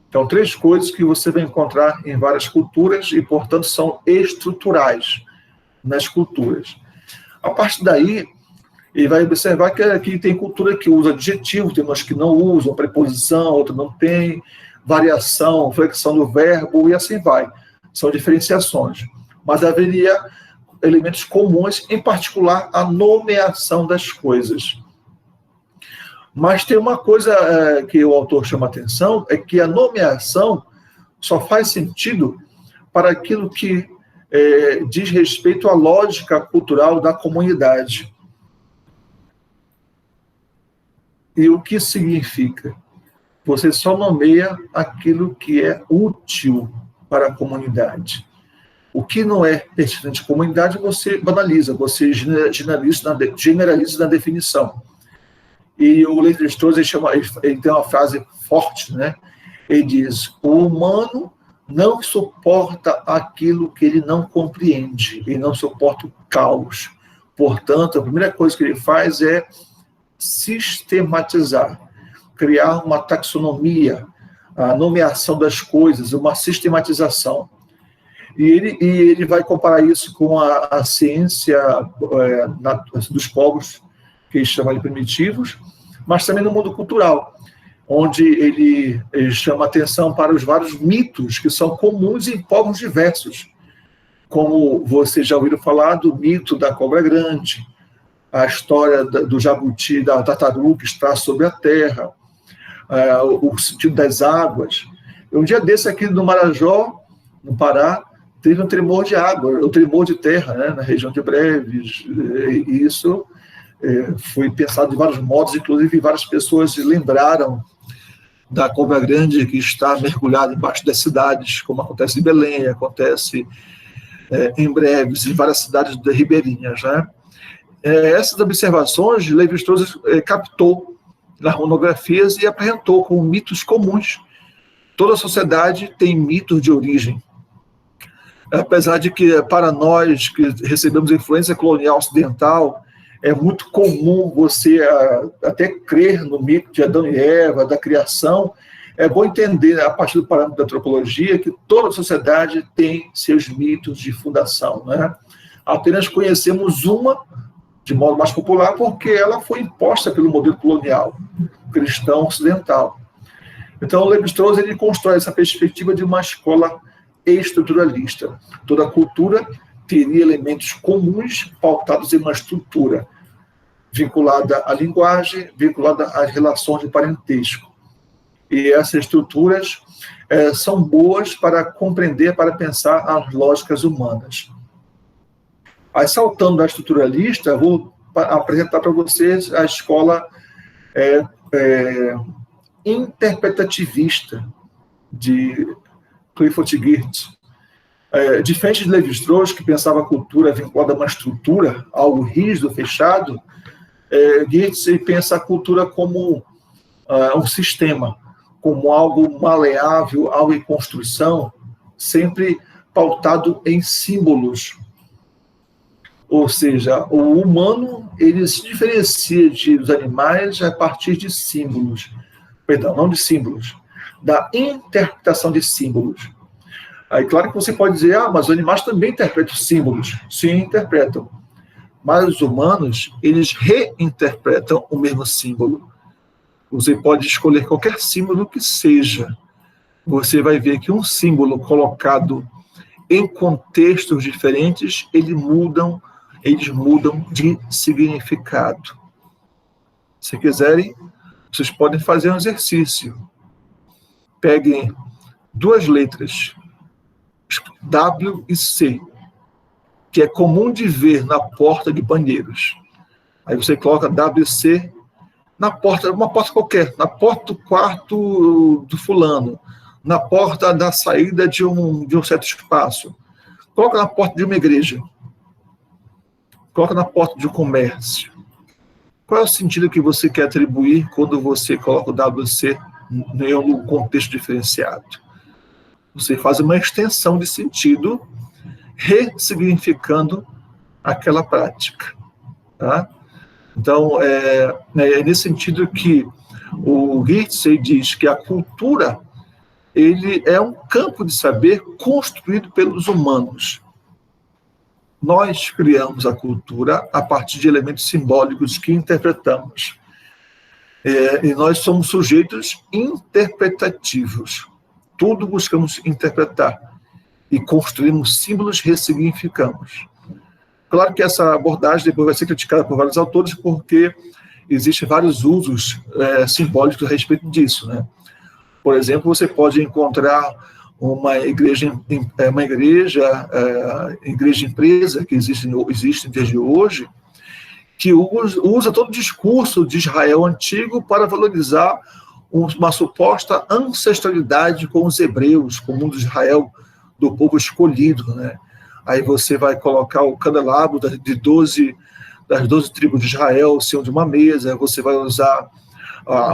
Então, 3 coisas que você vai encontrar em várias culturas e, portanto, são estruturais nas culturas. A partir daí, ele vai observar que aqui tem cultura que usa adjetivo, tem umas que não usam, preposição, outra não tem, variação, flexão do verbo e assim vai. São diferenciações. Mas haveria elementos comuns, em particular a nomeação das coisas. Mas tem uma coisa que o autor chama atenção, é que a nomeação só faz sentido para aquilo que diz respeito à lógica cultural da comunidade. E o que significa? Você só nomeia aquilo que é útil para a comunidade. O que não é pertinente à comunidade, você banaliza, você generaliza na definição. E o Lévi-Strauss, ele tem uma frase forte, né? Ele diz, o humano não suporta aquilo que ele não compreende, ele não suporta o caos. Portanto, a primeira coisa que ele faz é sistematizar, criar uma taxonomia, a nomeação das coisas, uma sistematização. E ele vai comparar isso com a ciência dos povos, que ele chama de primitivos, mas também no mundo cultural, onde ele chama atenção para os vários mitos que são comuns em povos diversos, como vocês já ouviram falar do mito da cobra grande, a história do jabuti, da tartaruga que está sobre a terra, o sentido das águas. Um dia desse aqui no Marajó, no Pará, teve um tremor de água, um tremor de terra, né, na região de Breves, e isso foi pensado de vários modos, inclusive várias pessoas se lembraram da cobra grande que está mergulhada embaixo das cidades, como acontece em Belém, acontece em Breves, em várias cidades ribeirinhas, né? Essas observações, Lévi-Strauss captou nas monografias e apresentou como mitos comuns. Toda sociedade tem mitos de origem. Apesar de que, para nós que recebemos influência colonial ocidental, é muito comum você até crer no mito de Adão e Eva, da criação. É bom entender, a partir do parâmetro da antropologia, que toda sociedade tem seus mitos de fundação, né? Apenas conhecemos uma, de modo mais popular, porque ela foi imposta pelo modelo colonial cristão ocidental. Então, Lévi-Strauss, ele constrói essa perspectiva de uma escola estruturalista. Toda cultura teria elementos comuns pautados em uma estrutura vinculada à linguagem, vinculada às relações de parentesco. E essas estruturas são boas para compreender, para pensar as lógicas humanas. Aí, saltando da estruturalista, vou apresentar para vocês a escola interpretativista de Clifford Geertz. Diferente de Lévi-Strauss, que pensava a cultura vinculada a uma estrutura, algo rígido, fechado, Geertz pensa a cultura como um sistema, como algo maleável, algo em construção, sempre pautado em símbolos. Ou seja, o humano ele se diferencia dos animais a partir de símbolos. Perdão, não de símbolos, da interpretação de símbolos. Aí, claro que você pode dizer, mas os animais também interpretam símbolos. Sim, interpretam. Mas os humanos, eles reinterpretam o mesmo símbolo. Você pode escolher qualquer símbolo que seja. Você vai ver que um símbolo colocado em contextos diferentes, eles mudam de significado. Se quiserem, vocês podem fazer um exercício. Peguem duas letras, W e C, que é comum de ver na porta de banheiros. Aí você coloca WC na porta, uma porta qualquer, na porta do quarto do fulano, na porta da saída de um certo espaço. Coloca na porta de uma igreja. Coloca na porta de um comércio. Qual é o sentido que você quer atribuir quando você coloca o WC em um contexto diferenciado? Você faz uma extensão de sentido, ressignificando aquela prática. Tá? Então, é nesse sentido que o Geertz diz que a cultura ele é um campo de saber construído pelos humanos. Nós criamos a cultura a partir de elementos simbólicos que interpretamos. E nós somos sujeitos interpretativos. Tudo buscamos interpretar. E construímos símbolos, ressignificamos. Claro que essa abordagem depois vai ser criticada por vários autores, porque existem vários usos simbólicos a respeito disso, né? Por exemplo, você pode encontrar uma igreja empresa que existe desde hoje, que usa todo o discurso de Israel antigo para valorizar uma suposta ancestralidade com os hebreus, com o mundo de Israel, do povo escolhido, né? Aí você vai colocar o candelabro das 12 tribos de Israel em cima de uma mesa, você vai usar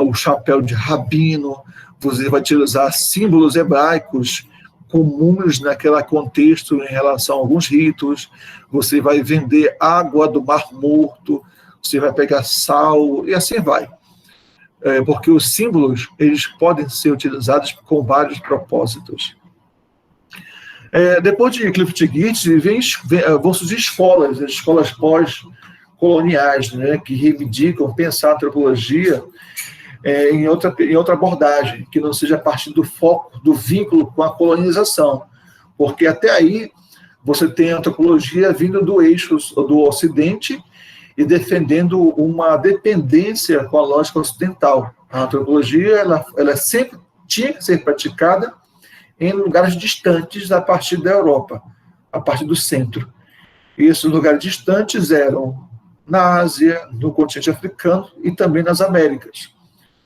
o chapéu de rabino, você vai utilizar símbolos hebraicos comuns naquele contexto em relação a alguns ritos, você vai vender água do Mar Morto, você vai pegar sal, e assim vai. Porque os símbolos eles podem ser utilizados com vários propósitos. Depois de Clifford Geertz, vão surgir escolas, as escolas pós-coloniais, né, que reivindicam pensar a antropologia em outra abordagem, que não seja a partir do foco, do vínculo com a colonização. Porque até aí você tem a antropologia vindo do eixo do Ocidente e defendendo uma dependência com a lógica ocidental. A antropologia ela sempre tinha que ser praticada em lugares distantes a partir da Europa, a partir do centro. E esses lugares distantes eram na Ásia, no continente africano e também nas Américas.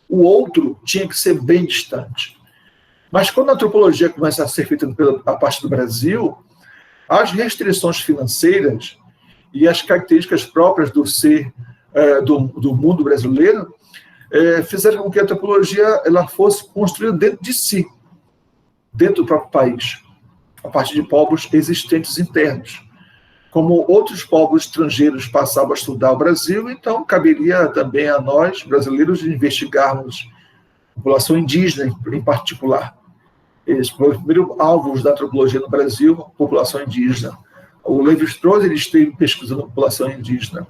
O outro tinha que ser bem distante. Mas quando a antropologia começa a ser feita a partir do Brasil, as restrições financeiras e as características próprias do ser do mundo brasileiro fizeram com que a antropologia ela fosse construída dentro de si, dentro do próprio país, a partir de povos existentes internos. Como outros povos estrangeiros passavam a estudar o Brasil, então caberia também a nós, brasileiros, investigarmos a população indígena em particular. Eles foram os primeiros alvos da antropologia no Brasil, a população indígena. O Lévi-Strauss esteve pesquisando a população indígena.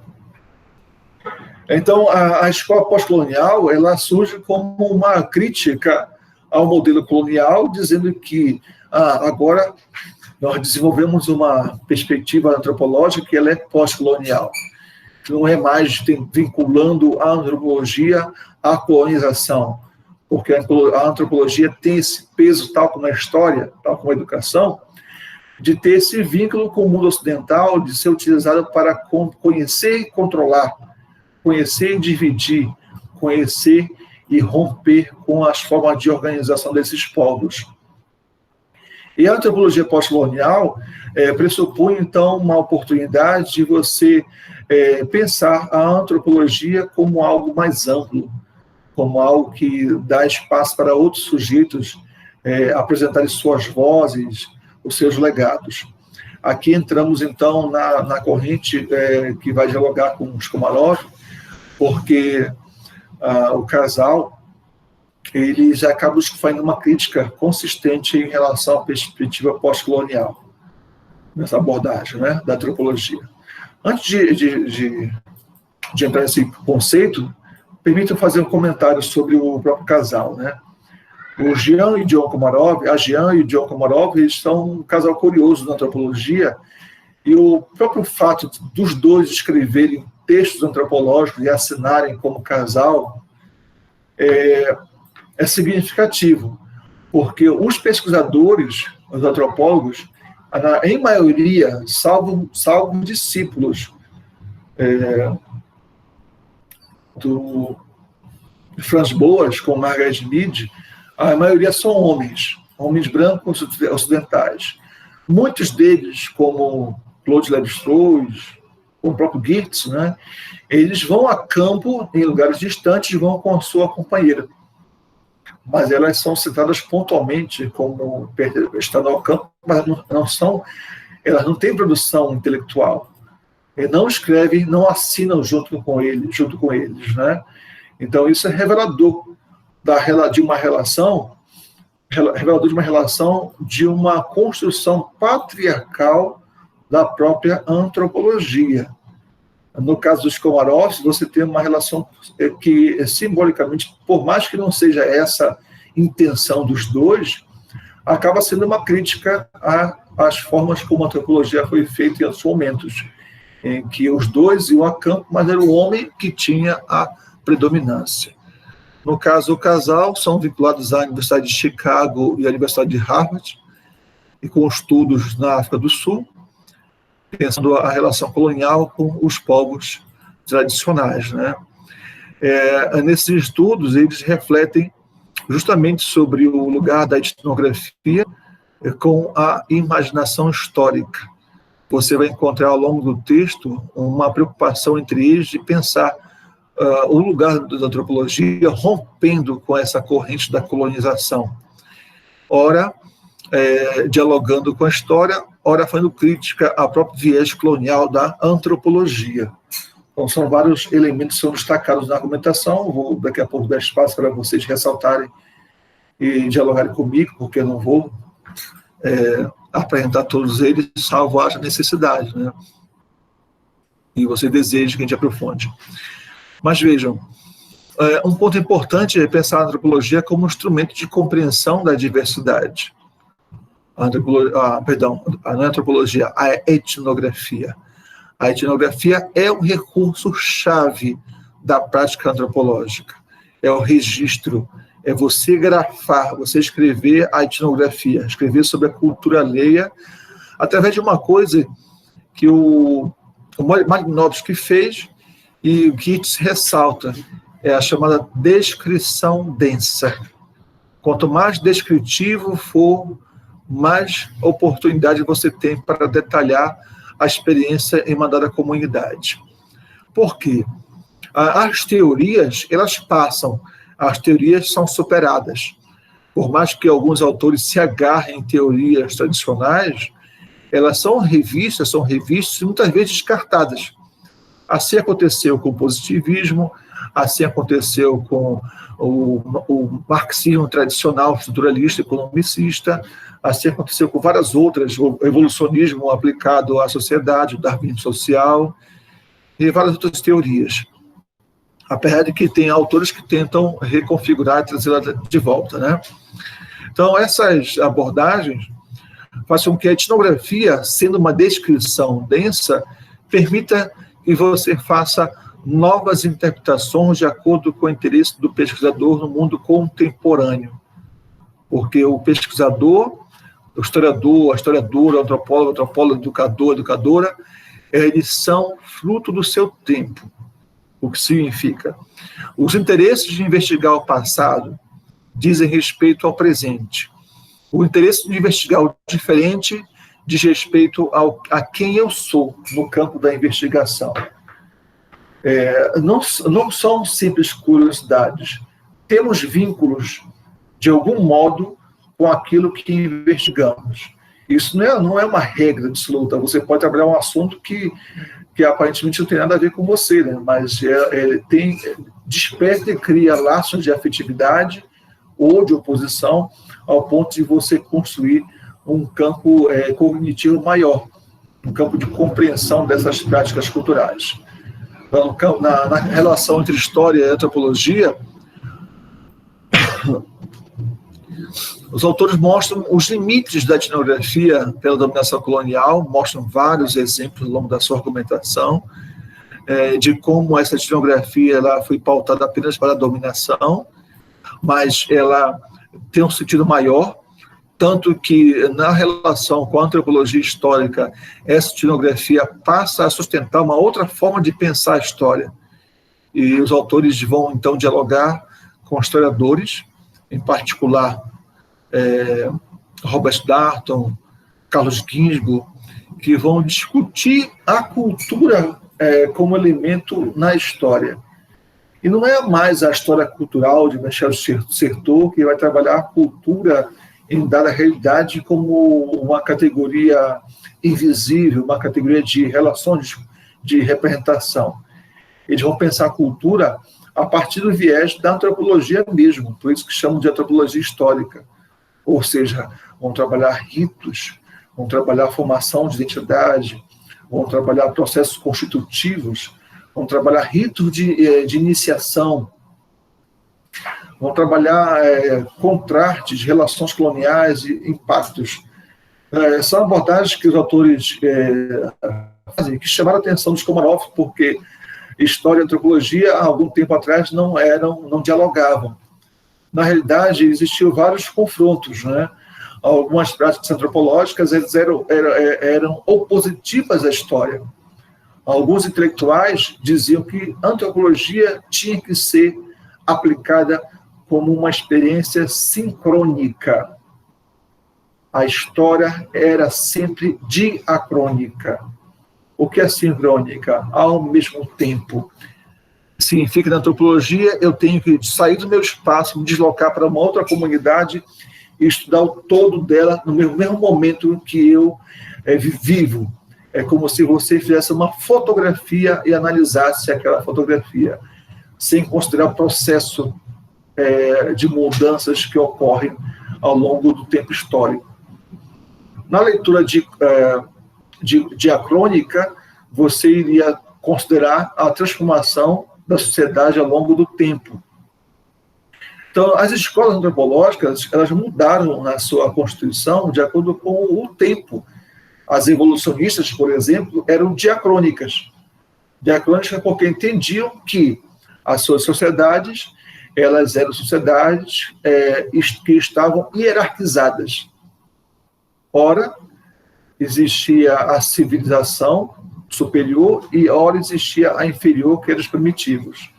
Então, a escola pós-colonial ela surge como uma crítica ao modelo colonial, dizendo que agora nós desenvolvemos uma perspectiva antropológica que ela é pós-colonial, que não é mais vinculando a antropologia à colonização, porque a antropologia tem esse peso, tal como a história, tal como a educação, de ter esse vínculo com o mundo ocidental, de ser utilizado para conhecer e controlar, conhecer e dividir, conhecer e romper com as formas de organização desses povos. E a antropologia pós-colonial pressupõe, então, uma oportunidade de você pensar a antropologia como algo mais amplo, como algo que dá espaço para outros sujeitos apresentarem suas vozes, os seus legados. Aqui entramos, então, na corrente que vai dialogar com os Komarov, porque o casal ele já acaba fazendo uma crítica consistente em relação à perspectiva pós-colonial, nessa abordagem, né, da antropologia. Antes de entrar nesse conceito, permitam fazer um comentário sobre o próprio casal, né? O Jean e John Komarov, a Jean e o John Komarov, eles são um casal curioso na antropologia, e o próprio fato dos dois escreverem textos antropológicos e assinarem como casal é significativo, porque os pesquisadores, os antropólogos, em maioria, salvo discípulos do Franz Boas, com Margaret Mead, a maioria são homens brancos ocidentais. Muitos deles, como Claude Lévi-Strauss, como o próprio Geertz, né, eles vão a campo, em lugares distantes, vão com a sua companheira. Mas elas são citadas pontualmente como estando ao campo, mas elas não têm produção intelectual. E não escrevem, não assinam junto com eles, né? Então, isso é revelador de uma relação de uma construção patriarcal da própria antropologia. No caso dos Komarovs, você tem uma relação que, simbolicamente, por mais que não seja essa intenção dos dois, acaba sendo uma crítica às formas como a antropologia foi feita em outros momentos, em que os dois iam a campo, mas era o homem que tinha a predominância. No caso, o casal são vinculados à Universidade de Chicago e à Universidade de Harvard, e com estudos na África do Sul, pensando a relação colonial com os povos tradicionais, né? Nesses estudos, eles refletem justamente sobre o lugar da etnografia com a imaginação histórica. Você vai encontrar ao longo do texto uma preocupação entre eles de pensar o lugar da antropologia rompendo com essa corrente da colonização. Ora, dialogando com a história, ora fazendo crítica ao próprio viés colonial da antropologia. Então, são vários elementos que são destacados na argumentação. Vou, daqui a pouco, dar espaço para vocês ressaltarem e dialogarem comigo, porque eu não vou apresentar todos eles, salvo haja necessidade, né? E você deseja que a gente aprofunde. Mas vejam, um ponto importante é pensar a antropologia como um instrumento de compreensão da diversidade. Não é antropologia, a etnografia. A etnografia é um recurso-chave da prática antropológica. É o registro, é você grafar, você escrever a etnografia, escrever sobre a cultura alheia, através de uma coisa que o Malinowski fez e o Geertz ressalta, é a chamada descrição densa. Quanto mais descritivo for, mais oportunidade você tem para detalhar a experiência em uma dada comunidade. Por quê? As teorias, elas passam, as teorias são superadas. Por mais que alguns autores se agarrem em teorias tradicionais, elas são revistas e muitas vezes descartadas. Assim aconteceu com o positivismo, assim aconteceu com o marxismo tradicional, estruturalista, economicista, assim aconteceu com várias outras, o evolucionismo aplicado à sociedade, o darwinismo social, e várias outras teorias. Apesar de que tem autores que tentam reconfigurar e trazê-la de volta, né? Então, essas abordagens fazem com que a etnografia, sendo uma descrição densa, permita que você faça novas interpretações de acordo com o interesse do pesquisador no mundo contemporâneo. Porque o pesquisador o historiador, a historiadora, o antropólogo, educador, educadora, eles são fruto do seu tempo. O que significa? Os interesses de investigar o passado dizem respeito ao presente. O interesse de investigar o diferente diz respeito a quem eu sou no campo da investigação. Não são simples curiosidades. Temos vínculos, de algum modo, com aquilo que investigamos. Isso não é uma regra absoluta. Você pode trabalhar um assunto que aparentemente não tem nada a ver com você, né? Mas desperta e cria laços de afetividade ou de oposição ao ponto de você construir um campo cognitivo maior, um campo de compreensão dessas práticas culturais. Então, na relação entre história e antropologia, os autores mostram os limites da etnografia pela dominação colonial, mostram vários exemplos ao longo da sua argumentação, de como essa etnografia ela foi pautada apenas para a dominação, mas ela tem um sentido maior, tanto que na relação com a antropologia histórica, essa etnografia passa a sustentar uma outra forma de pensar a história. E os autores vão, então, dialogar com historiadores, em particular Robert Darnton, Carlos Ginzburg, que vão discutir a cultura como elemento na história. E não é mais a história cultural de Michel Certeau que vai trabalhar a cultura em dada realidade como uma categoria invisível, uma categoria de relações de representação. Eles vão pensar a cultura a partir do viés da antropologia mesmo, por isso que chamam de antropologia histórica. Ou seja, vão trabalhar ritos, vão trabalhar formação de identidade, vão trabalhar processos constitutivos, vão trabalhar ritos de iniciação, vão trabalhar contrastes, relações coloniais e impactos. São abordagens que os autores fazem, que chamaram a atenção dos Komarov, porque história e antropologia, há algum tempo atrás, não dialogavam. Na realidade, existiam vários confrontos, né? Algumas práticas antropológicas eram opositivas à história. Alguns intelectuais diziam que a antropologia tinha que ser aplicada como uma experiência sincrônica. A história era sempre diacrônica. O que é sincrônica? Ao mesmo tempo. Significa que na antropologia eu tenho que sair do meu espaço, me deslocar para uma outra comunidade e estudar o todo dela no mesmo momento que eu vivo. É como se você fizesse uma fotografia e analisasse aquela fotografia, sem considerar o processo de mudanças que ocorrem ao longo do tempo histórico. Na leitura diacrônica, você iria considerar a transformação da sociedade ao longo do tempo. Então, as escolas antropológicas, elas mudaram na sua constituição de acordo com o tempo. As evolucionistas, por exemplo, eram diacrônicas. Diacrônicas porque entendiam que as suas sociedades, elas eram sociedades que estavam hierarquizadas. Ora, existia a civilização superior e ora existia a inferior, que eram os primitivos.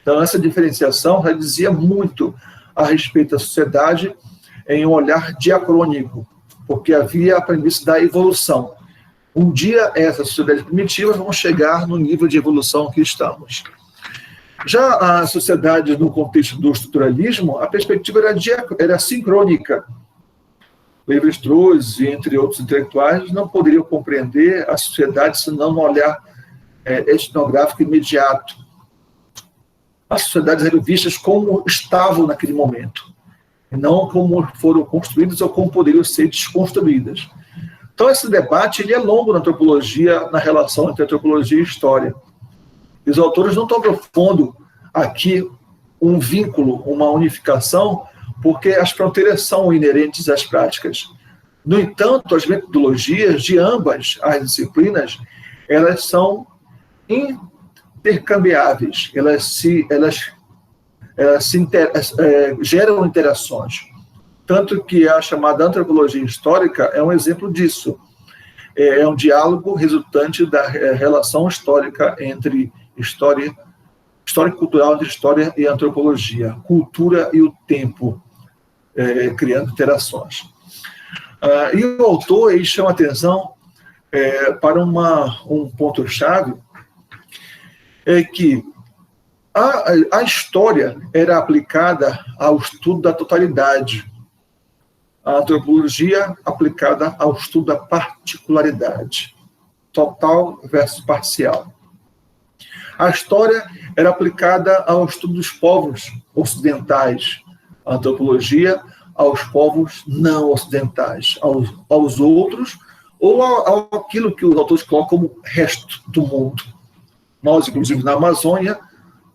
Então, essa diferenciação já dizia muito a respeito da sociedade em um olhar diacrônico, porque havia a premissa da evolução. Um dia, essas sociedades primitivas vão chegar no nível de evolução que estamos. Já a sociedade, no contexto do estruturalismo, a perspectiva era sincrônica. Lévi-Strauss, entre outros intelectuais, não poderiam compreender a sociedade senão no olhar etnográfico imediato. As sociedades eram vistas como estavam naquele momento, e não como foram construídas ou como poderiam ser desconstruídas. Então, esse debate ele é longo na antropologia, na relação entre antropologia e história. E os autores não estão propondo aqui um vínculo, uma unificação, porque as fronteiras são inerentes às práticas. No entanto, as metodologias de ambas as disciplinas, elas são intercambiáveis, elas geram interações. Tanto que a chamada antropologia histórica é um exemplo disso. É um diálogo resultante da relação histórica entre história cultural, entre história e antropologia, cultura e o tempo, criando interações. E o autor ele chama atenção para um ponto-chave, que a história era aplicada ao estudo da totalidade, a antropologia aplicada ao estudo da particularidade, total versus parcial. A história era aplicada ao estudo dos povos ocidentais, a antropologia aos povos não ocidentais, aos outros, ou aquilo que os autores colocam como resto do mundo. Nós, inclusive, na Amazônia,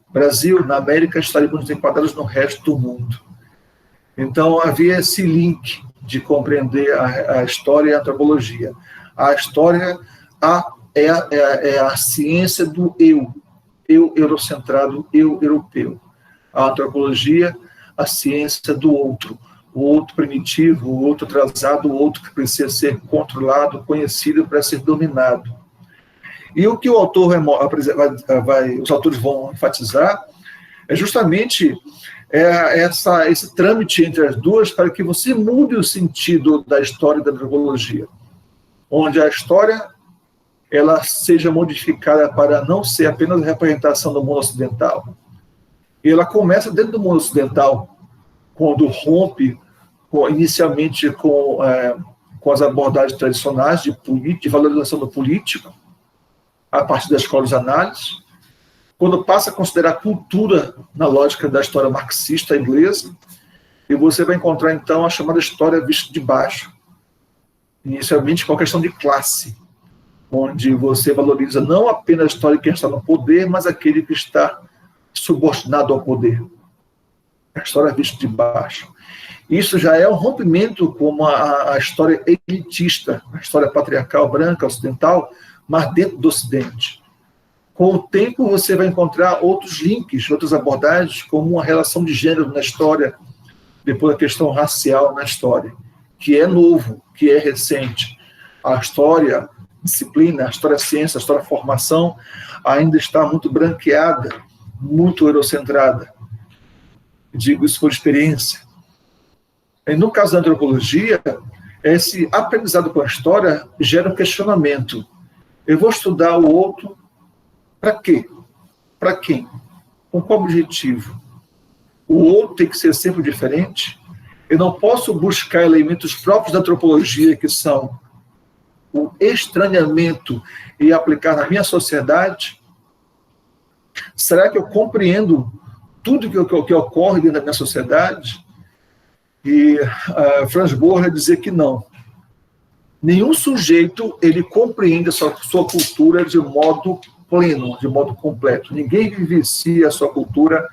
Brasil, na América, estaríamos enquadrados no resto do mundo. Então, havia esse link de compreender a história e a antropologia. A história é a ciência do eu eurocentrado, eu europeu. A antropologia, a ciência do outro, o outro primitivo, o outro atrasado, o outro que precisa ser controlado, conhecido para ser dominado. E o que o autor os autores vão enfatizar é justamente esse trâmite entre as duas para que você mude o sentido da história e da antropologia, onde a história ela seja modificada para não ser apenas a representação do mundo ocidental. E ela começa dentro do mundo ocidental, quando rompe inicialmente com as abordagens tradicionais de valorização do político, a partir das escolas de análise, quando passa a considerar cultura na lógica da história marxista inglesa, e você vai encontrar, então, a chamada história vista de baixo, inicialmente com a questão de classe, onde você valoriza não apenas a história de quem está no poder, mas aquele que está subordinado ao poder. A história vista de baixo. Isso já é um rompimento com a história elitista, a história patriarcal branca, ocidental, mas dentro do Ocidente. Com o tempo, você vai encontrar outros links, outras abordagens, como uma relação de gênero na história, depois a questão racial na história, que é novo, que é recente. A história disciplina, a história ciência, a história formação, ainda está muito branqueada, muito eurocentrada. Digo isso por experiência. E no caso da antropologia, esse aprendizado com a história gera um questionamento. Eu vou estudar o outro para quê? Para quem? Com qual objetivo? O outro tem que ser sempre diferente? Eu não posso buscar elementos próprios da antropologia, que são o estranhamento, e aplicar na minha sociedade? Será que eu compreendo tudo que ocorre dentro da minha sociedade? E Franz Boas dizia que não. Nenhum sujeito ele compreende a sua cultura de modo pleno, de modo completo. Ninguém vivencia a sua cultura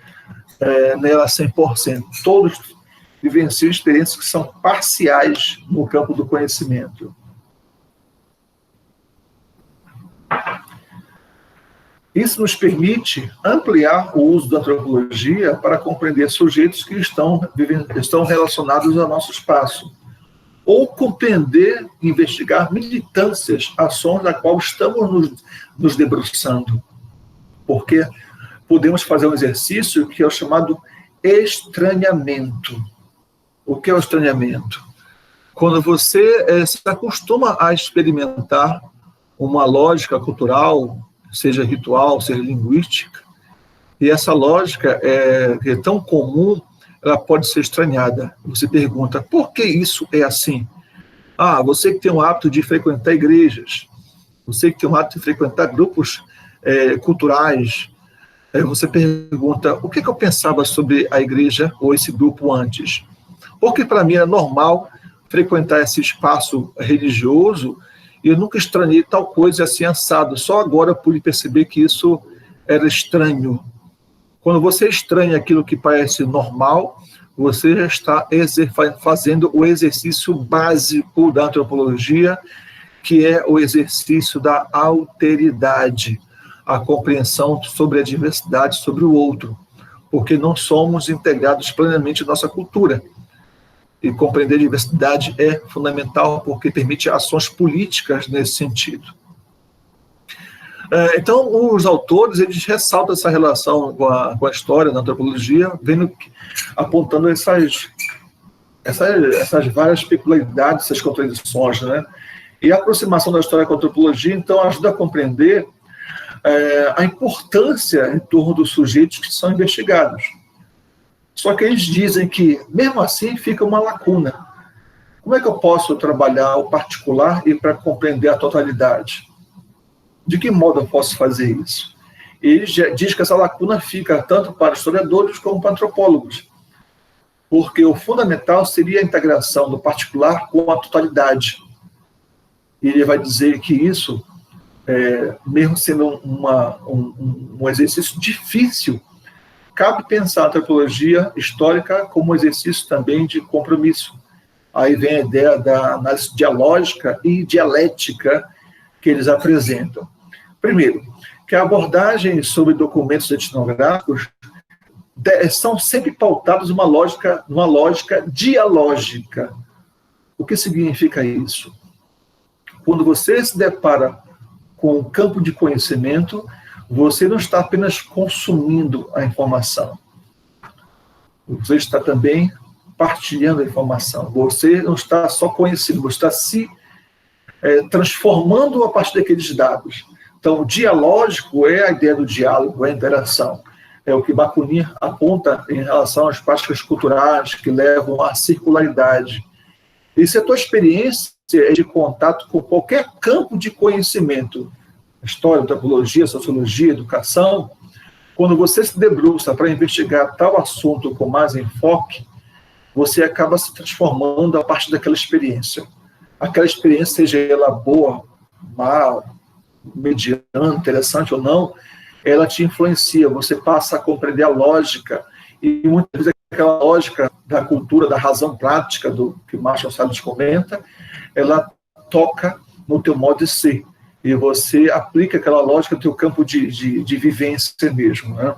nela 100%. Todos vivenciam experiências que são parciais no campo do conhecimento. Isso nos permite ampliar o uso da antropologia para compreender sujeitos que estão relacionados ao nosso espaço, ou compreender, investigar militâncias, ações da qual estamos nos debruçando. Porque podemos fazer um exercício que é o chamado estranhamento. O que é o estranhamento? Quando você se acostuma a experimentar uma lógica cultural, seja ritual, seja linguística, e essa lógica é tão comum, ela pode ser estranhada. Você pergunta, por que isso é assim? Você que tem o hábito de frequentar igrejas, você que tem o hábito de frequentar grupos culturais, você pergunta, o que eu pensava sobre a igreja ou esse grupo antes? Porque para mim era normal frequentar esse espaço religioso, e eu nunca estranhei tal coisa assim assado. Só agora eu pude perceber que isso era estranho. Quando você estranha aquilo que parece normal, você já está fazendo o exercício básico da antropologia, que é o exercício da alteridade, a compreensão sobre a diversidade, sobre o outro, porque não somos integrados plenamente à nossa cultura. E compreender a diversidade é fundamental porque permite ações políticas nesse sentido. Então, os autores eles ressaltam essa relação com a história da antropologia, apontando essas várias peculiaridades, essas contradições, né? E a aproximação da história com a antropologia, então, ajuda a compreender a importância em torno dos sujeitos que são investigados. Só que eles dizem que, mesmo assim, fica uma lacuna. Como é que eu posso trabalhar o particular e para compreender a totalidade? De que modo eu posso fazer isso? Ele diz que essa lacuna fica tanto para historiadores como para antropólogos, porque o fundamental seria a integração do particular com a totalidade. E ele vai dizer que isso, mesmo sendo um exercício difícil, cabe pensar a antropologia histórica como um exercício também de compromisso. Aí vem a ideia da análise dialógica e dialética que eles apresentam. Primeiro, que a abordagem sobre documentos etnográficos são sempre pautados numa lógica dialógica. O que significa isso? Quando você se depara com um campo de conhecimento, você não está apenas consumindo a informação. Você está também partilhando a informação. Você não está só conhecendo, você está se transformando a partir daqueles dados. Então, o dialógico é a ideia do diálogo, é a interação. É o que Bakunin aponta em relação às práticas culturais que levam à circularidade. E se a tua experiência é de contato com qualquer campo de conhecimento, história, antropologia, sociologia, educação, quando você se debruça para investigar tal assunto com mais enfoque, você acaba se transformando a partir daquela experiência. Aquela experiência, seja ela boa, mal, mediana, interessante ou não, ela te influencia, você passa a compreender a lógica, e muitas vezes aquela lógica da cultura, da razão prática, do que Marshall Sahlins comenta, ela toca no teu modo de ser, e você aplica aquela lógica no teu campo de vivência mesmo, né?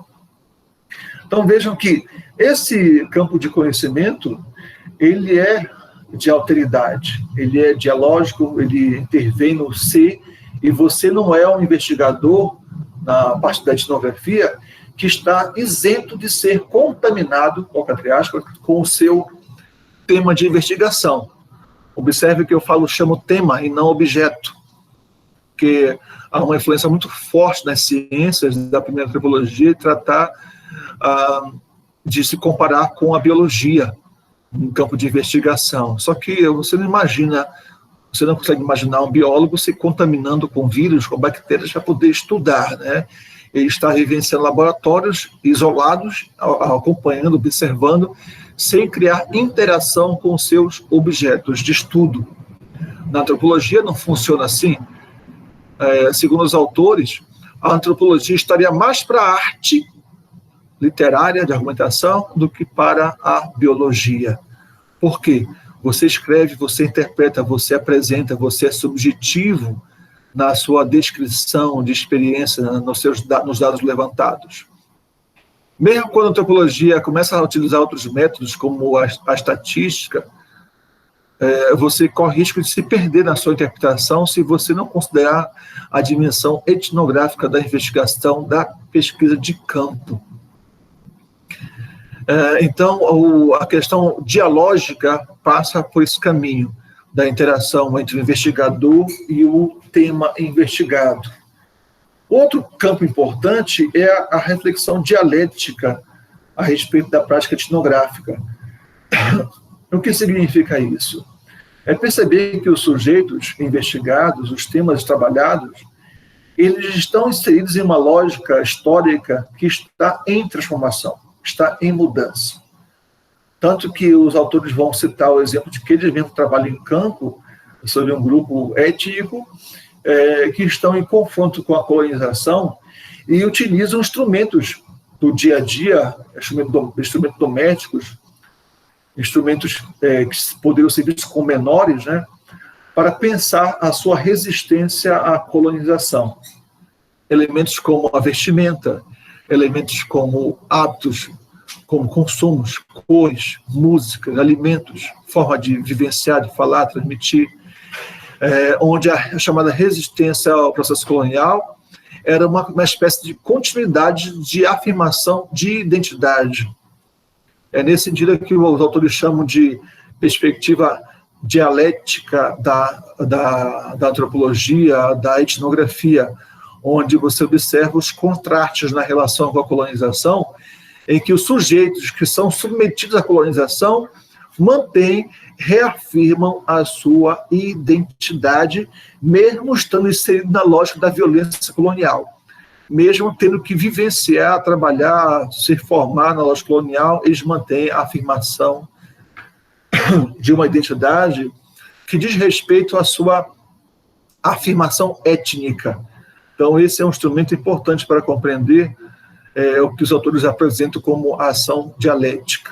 Então vejam que esse campo de conhecimento, ele é de alteridade, ele é dialógico, ele intervém no ser, e você não é um investigador, na parte da etnografia, que está isento de ser contaminado, com o seu tema de investigação. Observe que eu chamo tema e não objeto, porque há uma influência muito forte nas ciências da primeira antropologia tratar de se comparar com a biologia no campo de investigação. Só que você não consegue imaginar um biólogo se contaminando com vírus, com bactérias para poder estudar, né? Ele está vivenciando laboratórios isolados, acompanhando, observando, sem criar interação com seus objetos de estudo. Na antropologia não funciona assim. Segundo os autores, a antropologia estaria mais para a arte literária de argumentação do que para a biologia. Por quê? Você escreve, você interpreta, você apresenta, você é subjetivo na sua descrição de experiência, nos dados levantados. Mesmo quando a antropologia começa a utilizar outros métodos, como a estatística, você corre risco de se perder na sua interpretação se você não considerar a dimensão etnográfica da investigação, da pesquisa de campo. Então, a questão dialógica passa por esse caminho da interação entre o investigador e o tema investigado. Outro campo importante é a reflexão dialética a respeito da prática etnográfica. O que significa isso? É perceber que os sujeitos investigados, os temas trabalhados, eles estão inseridos em uma lógica histórica que está em transformação, está em mudança. Tanto que os autores vão citar o exemplo de que eles mesmos trabalham em campo sobre um grupo étnico que estão em confronto com a colonização e utilizam instrumentos do dia a dia, instrumentos domésticos, instrumentos que poderiam ser vistos como menores, né, para pensar a sua resistência à colonização. Elementos como a vestimenta, elementos como hábitos como consumos, cores, músicas, alimentos, forma de vivenciar, de falar, transmitir, onde a chamada resistência ao processo colonial era uma espécie de continuidade de afirmação de identidade. É nesse sentido que os autores chamam de perspectiva dialética da antropologia, da etnografia, onde você observa os contrastes na relação com a colonização, em que os sujeitos que são submetidos à colonização mantêm, reafirmam a sua identidade, mesmo estando inseridos na lógica da violência colonial. Mesmo tendo que vivenciar, trabalhar, se formar na lógica colonial, eles mantêm a afirmação de uma identidade que diz respeito à sua afirmação étnica. Então, esse é um instrumento importante para compreender o que os autores apresentam como a ação dialética.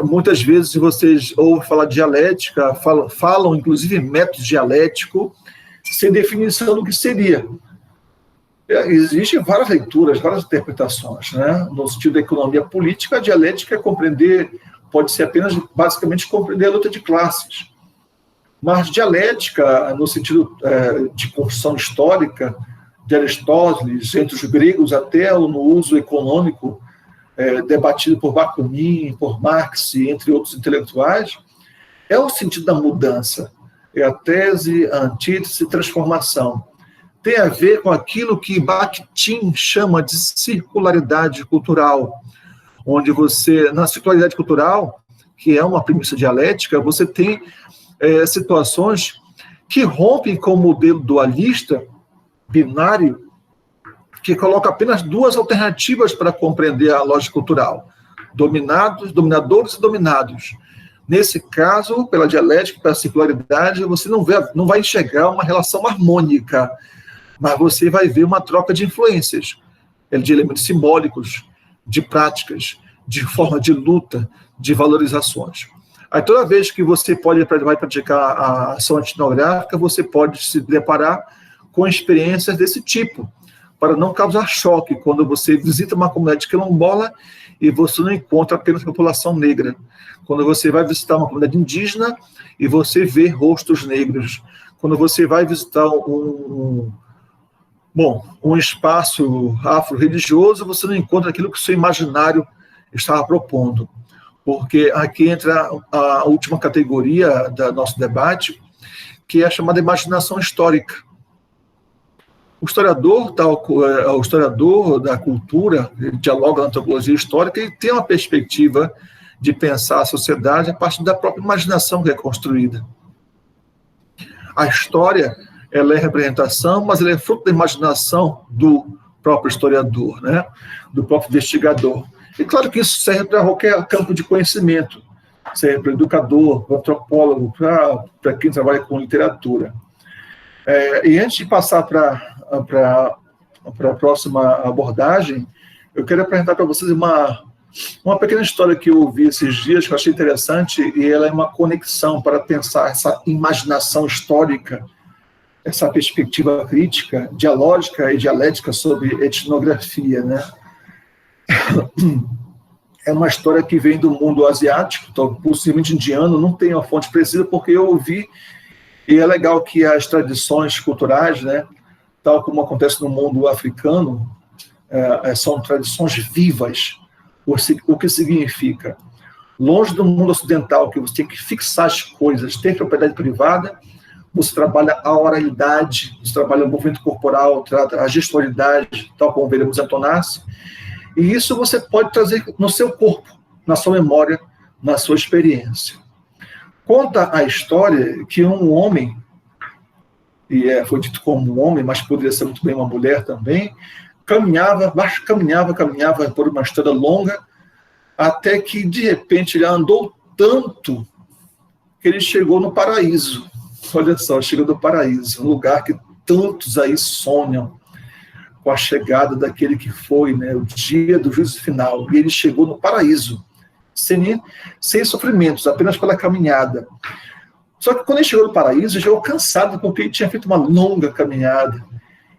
Muitas vezes vocês ouvem falar de dialética, falam inclusive método dialético, sem definição do que seria. Existem várias leituras, várias interpretações, né? No sentido da economia política, a dialética pode ser apenas, basicamente, compreender a luta de classes. Mas dialética, no sentido de construção histórica, de Aristóteles, entre os gregos até no uso econômico, debatido por Bakunin, por Marx, entre outros intelectuais, é o sentido da mudança, é a tese, a antítese, transformação. Tem a ver com aquilo que Bakhtin chama de circularidade cultural, onde você, na circularidade cultural, que é uma premissa dialética, você tem situações que rompem com o modelo dualista, binário, que coloca apenas duas alternativas para compreender a lógica cultural: dominados, dominadores e dominados. Nesse caso, pela dialética, pela circularidade, você não vai enxergar uma relação harmônica, mas você vai ver uma troca de influências, de elementos simbólicos, de práticas, de forma de luta, de valorizações. Aí, toda vez que você vai praticar a ação etnográfica, você pode se deparar com experiências desse tipo, para não causar choque quando você visita uma comunidade quilombola e você não encontra apenas a população negra. Quando você vai visitar uma comunidade indígena e você vê rostos negros. Quando você vai visitar um espaço afro-religioso, você não encontra aquilo que o seu imaginário estava propondo. Porque aqui entra a última categoria do nosso debate, que é a chamada imaginação histórica. O historiador da cultura, ele dialoga na antropologia histórica e tem uma perspectiva de pensar a sociedade a partir da própria imaginação que é construída. A história, ela é representação, mas ela é fruto da imaginação do próprio historiador, né? Do próprio investigador. E claro que isso serve para qualquer campo de conhecimento, serve para o educador, para o antropólogo, para quem trabalha com literatura. E antes de passar para a próxima abordagem, eu quero apresentar para vocês uma pequena história que eu ouvi esses dias, que eu achei interessante, e ela é uma conexão para pensar essa imaginação histórica, essa perspectiva crítica, dialógica e dialética sobre etnografia, né? É uma história que vem do mundo asiático, possivelmente indiano, não tenho a fonte precisa, porque eu ouvi, e é legal que as tradições culturais, né, tal como acontece no mundo africano, são tradições vivas. O que significa? Longe do mundo ocidental, que você tem que fixar as coisas, ter propriedade privada, você trabalha a oralidade, você trabalha o movimento corporal, a gestualidade, tal como veremos em Antonácio, e isso você pode trazer no seu corpo, na sua memória, na sua experiência. Conta a história que um homem, e foi dito como um homem, mas poderia ser muito bem uma mulher também, caminhava por uma estrada longa, até que, de repente, ele andou tanto que ele chegou no paraíso. Olha só, chegou no paraíso, um lugar que tantos aí sonham com a chegada daquele que foi, né, o dia do juízo final. E ele chegou no paraíso, sem sofrimentos, apenas pela caminhada. Só que quando ele chegou no paraíso, ele chegou cansado, porque ele tinha feito uma longa caminhada.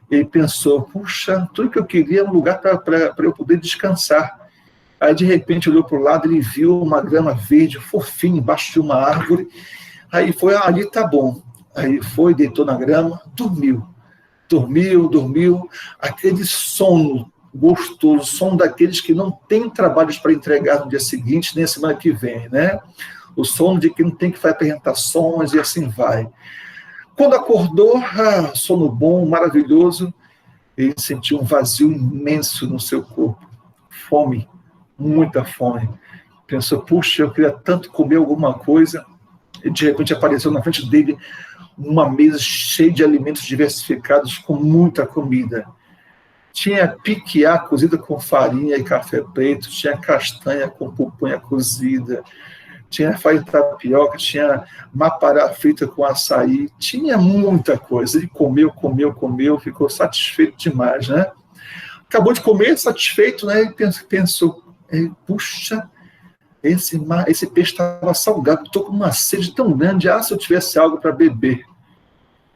Ele pensou, puxa, tudo que eu queria é um lugar para eu poder descansar. Aí, de repente, olhou para o lado, ele viu uma grama verde, fofinha, embaixo de uma árvore. Aí foi, ali tá bom. Aí foi, deitou na grama, dormiu. Dormiu. Aquele sono gostoso, sono daqueles que não tem trabalhos para entregar no dia seguinte, nem a semana que vem, né? O sono de quem não tem que fazer apresentações e assim vai. Quando acordou, sono bom, maravilhoso, ele sentiu um vazio imenso no seu corpo. Fome, muita fome. Pensou, puxa, eu queria tanto comer alguma coisa. E de repente apareceu na frente dele uma mesa cheia de alimentos diversificados com muita comida. Tinha piquiá cozida com farinha e café preto, tinha castanha com pupunha cozida, tinha farinha de tapioca, tinha mapará frita com açaí, tinha muita coisa. Ele comeu, ficou satisfeito demais, né? Acabou de comer, satisfeito, né? E pensou, puxa, esse peixe estava salgado, estou com uma sede tão grande, se eu tivesse algo para beber.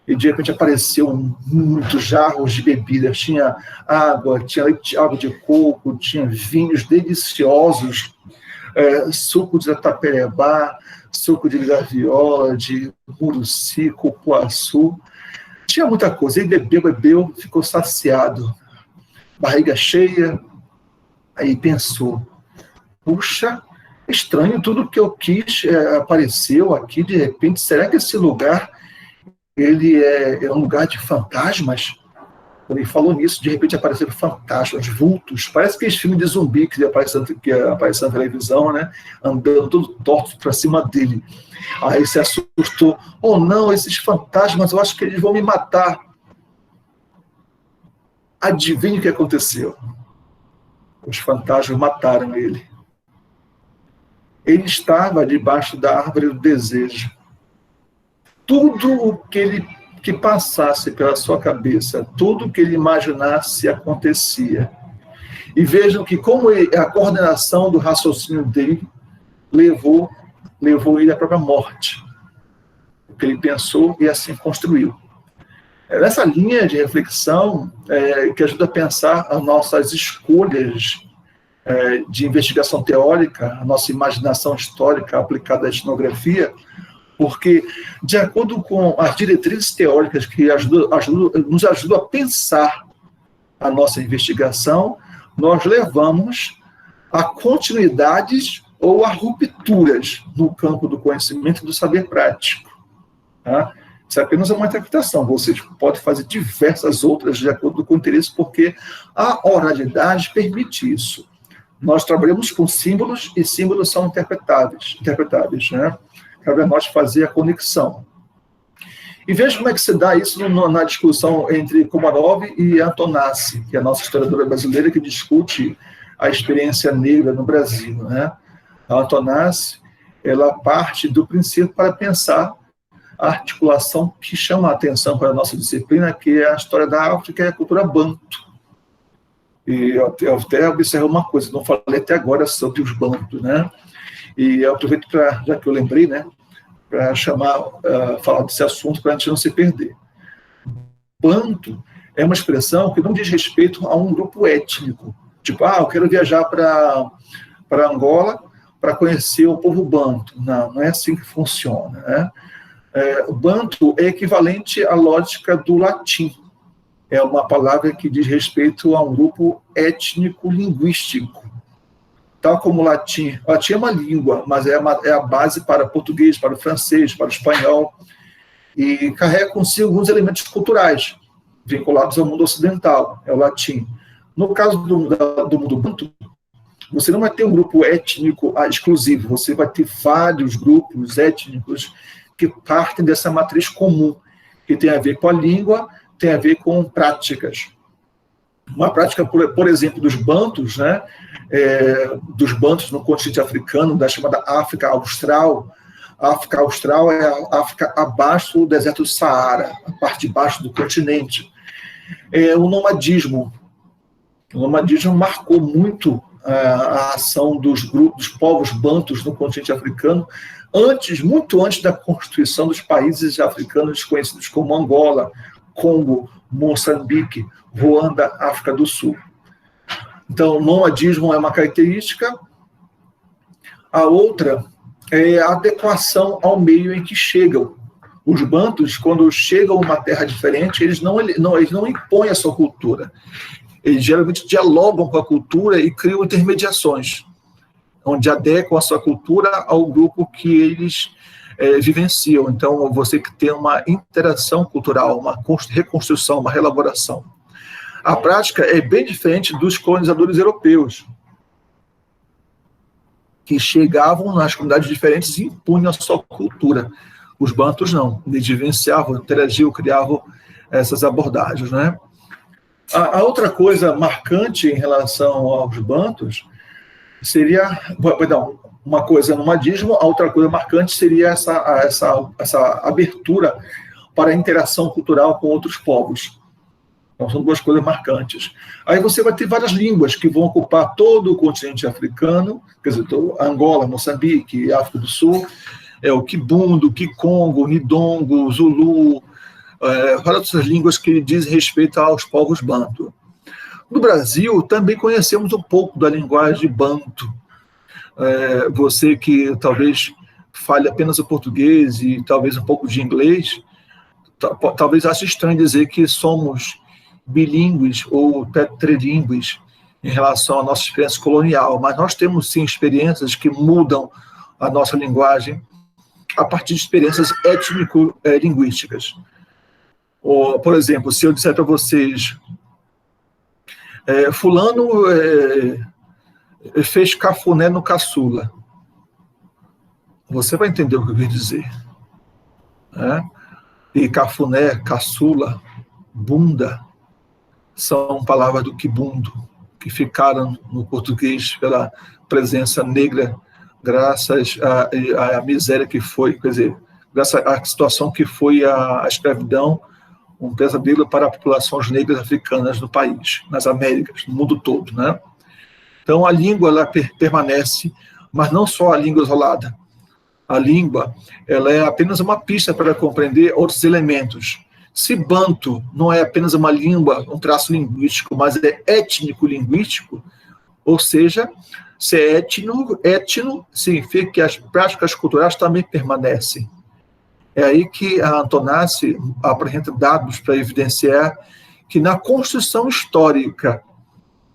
E de repente apareceu muitos jarros de bebidas, tinha água, tinha água de coco, tinha vinhos deliciosos, suco de taperebá, suco de graviola, de muruci, cupuaçu, tinha muita coisa. Ele bebeu, ficou saciado, barriga cheia, aí pensou, puxa, estranho, tudo que eu quis apareceu aqui, de repente, será que esse lugar ele é um lugar de fantasmas? Quando ele falou nisso, de repente apareceram fantasmas, vultos, parece aqueles filmes de zumbi que aparecem na televisão, né? Andando todo torto para cima dele. Aí ele se assustou, oh não, esses fantasmas, eu acho que eles vão me matar. Adivinha o que aconteceu? Os fantasmas mataram ele. Ele estava debaixo da árvore do desejo. Tudo o que passasse pela sua cabeça, tudo o que ele imaginasse acontecia. E vejam que como a coordenação do raciocínio dele levou ele à própria morte. O que ele pensou e assim construiu. É nessa linha de reflexão que ajuda a pensar as nossas escolhas de investigação teórica, a nossa imaginação histórica aplicada à etnografia, porque, de acordo com as diretrizes teóricas que nos ajudam a pensar a nossa investigação, nós levamos a continuidades ou a rupturas no campo do conhecimento e do saber prático. Tá? Isso é apenas uma interpretação. Vocês podem fazer diversas outras de acordo com o interesse, porque a oralidade permite isso. Nós trabalhamos com símbolos e símbolos são interpretáveis, né? Cabe a nós fazer a conexão. E veja como é que se dá isso na discussão entre Komarov e Antonassi, que é a nossa historiadora brasileira que discute a experiência negra no Brasil, né? A Antonassi, ela parte do princípio para pensar a articulação que chama a atenção para a nossa disciplina, que é a história da África e a cultura banto. E eu até observo uma coisa, não falei até agora sobre os bantos, né? E eu aproveito já que eu lembrei, né, para falar desse assunto para a gente não se perder. Banto é uma expressão que não diz respeito a um grupo étnico. Tipo, eu quero viajar para Angola para conhecer o povo banto. Não é assim que funciona, né? O banto é equivalente à lógica do latim. É uma palavra que diz respeito a um grupo étnico-linguístico. Tal como o latim. O latim é uma língua, mas é a base para o português, para o francês, para o espanhol, e carrega consigo alguns elementos culturais vinculados ao mundo ocidental, é o latim. No caso do mundo banto, você não vai ter um grupo étnico exclusivo, você vai ter vários grupos étnicos que partem dessa matriz comum, que tem a ver com a língua, tem a ver com práticas. Uma prática, por exemplo, dos bantos, né? Dos bantos no continente africano, da chamada África Austral. A África Austral é a África abaixo do deserto do Saara, a parte de baixo do continente. O nomadismo. O nomadismo marcou muito a ação dos povos bantos no continente africano, muito antes da constituição dos países africanos conhecidos como Angola, Congo, Moçambique, Ruanda, África do Sul. Então, o nomadismo é uma característica. A outra é a adequação ao meio em que chegam. Os bantus, quando chegam a uma terra diferente, eles não impõem a sua cultura. Eles geralmente dialogam com a cultura e criam intermediações, onde adequam a sua cultura ao grupo que eles vivenciam. Então, você que tem uma interação cultural, uma reconstrução, uma reelaboração. A prática é bem diferente dos colonizadores europeus, que chegavam nas comunidades diferentes e impunham a sua cultura. Os bantus não, eles vivenciavam, interagiam, criavam essas abordagens, né? A outra coisa marcante em relação aos bantus seria, perdão, uma coisa no nomadismo, a outra coisa marcante seria essa abertura para a interação cultural com outros povos. Então, são duas coisas marcantes. Aí você vai ter várias línguas que vão ocupar todo o continente africano, quer dizer, Angola, Moçambique, África do Sul, o Kibundo, o Kikongo, o Nidongo, o Zulu, várias outras línguas que dizem respeito aos povos bantu. No Brasil, também conhecemos um pouco da linguagem bantu. Você que talvez fale apenas o português e talvez um pouco de inglês, talvez ache estranho dizer que somos bilíngues ou tetrilíngues em relação à nossa experiência colonial, mas nós temos sim experiências que mudam a nossa linguagem a partir de experiências étnico-linguísticas. Por exemplo, se eu disser para vocês, fulano fez cafuné no caçula, você vai entender o que eu quis dizer. Né? E cafuné, caçula, bunda, são palavras do quibundo, que ficaram no português pela presença negra, graças à miséria que foi, quer dizer, graças à situação que foi a escravidão, um pesadelo para as populações negras africanas no país, nas Américas, no mundo todo, né? Então, a língua ela permanece, mas não só a língua isolada. A língua ela é apenas uma pista para compreender outros elementos. Se bantu não é apenas uma língua, um traço linguístico, mas é étnico-linguístico, ou seja, se é étnico significa que as práticas culturais também permanecem. É aí que a Antonassi apresenta dados para evidenciar que na construção histórica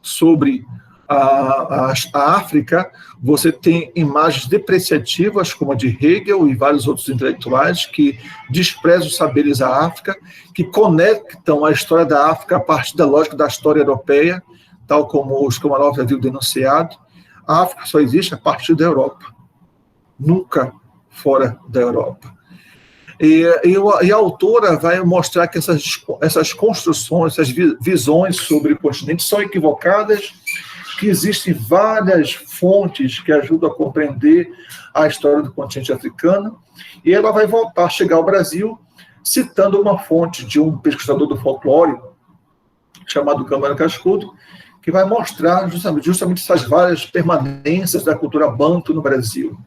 sobre a África, você tem imagens depreciativas, como a de Hegel e vários outros intelectuais, que desprezam os saberes da África, que conectam a história da África a partir da lógica da história europeia, tal como o Skomarov havia denunciado. A África só existe a partir da Europa, nunca fora da Europa. E a autora vai mostrar que essas construções, essas visões sobre o continente são equivocadas, que existem várias fontes que ajudam a compreender a história do continente africano, e ela vai voltar a chegar ao Brasil citando uma fonte de um pesquisador do folclore, chamado Câmara Cascudo, que vai mostrar justamente essas várias permanências da cultura bantu no Brasil.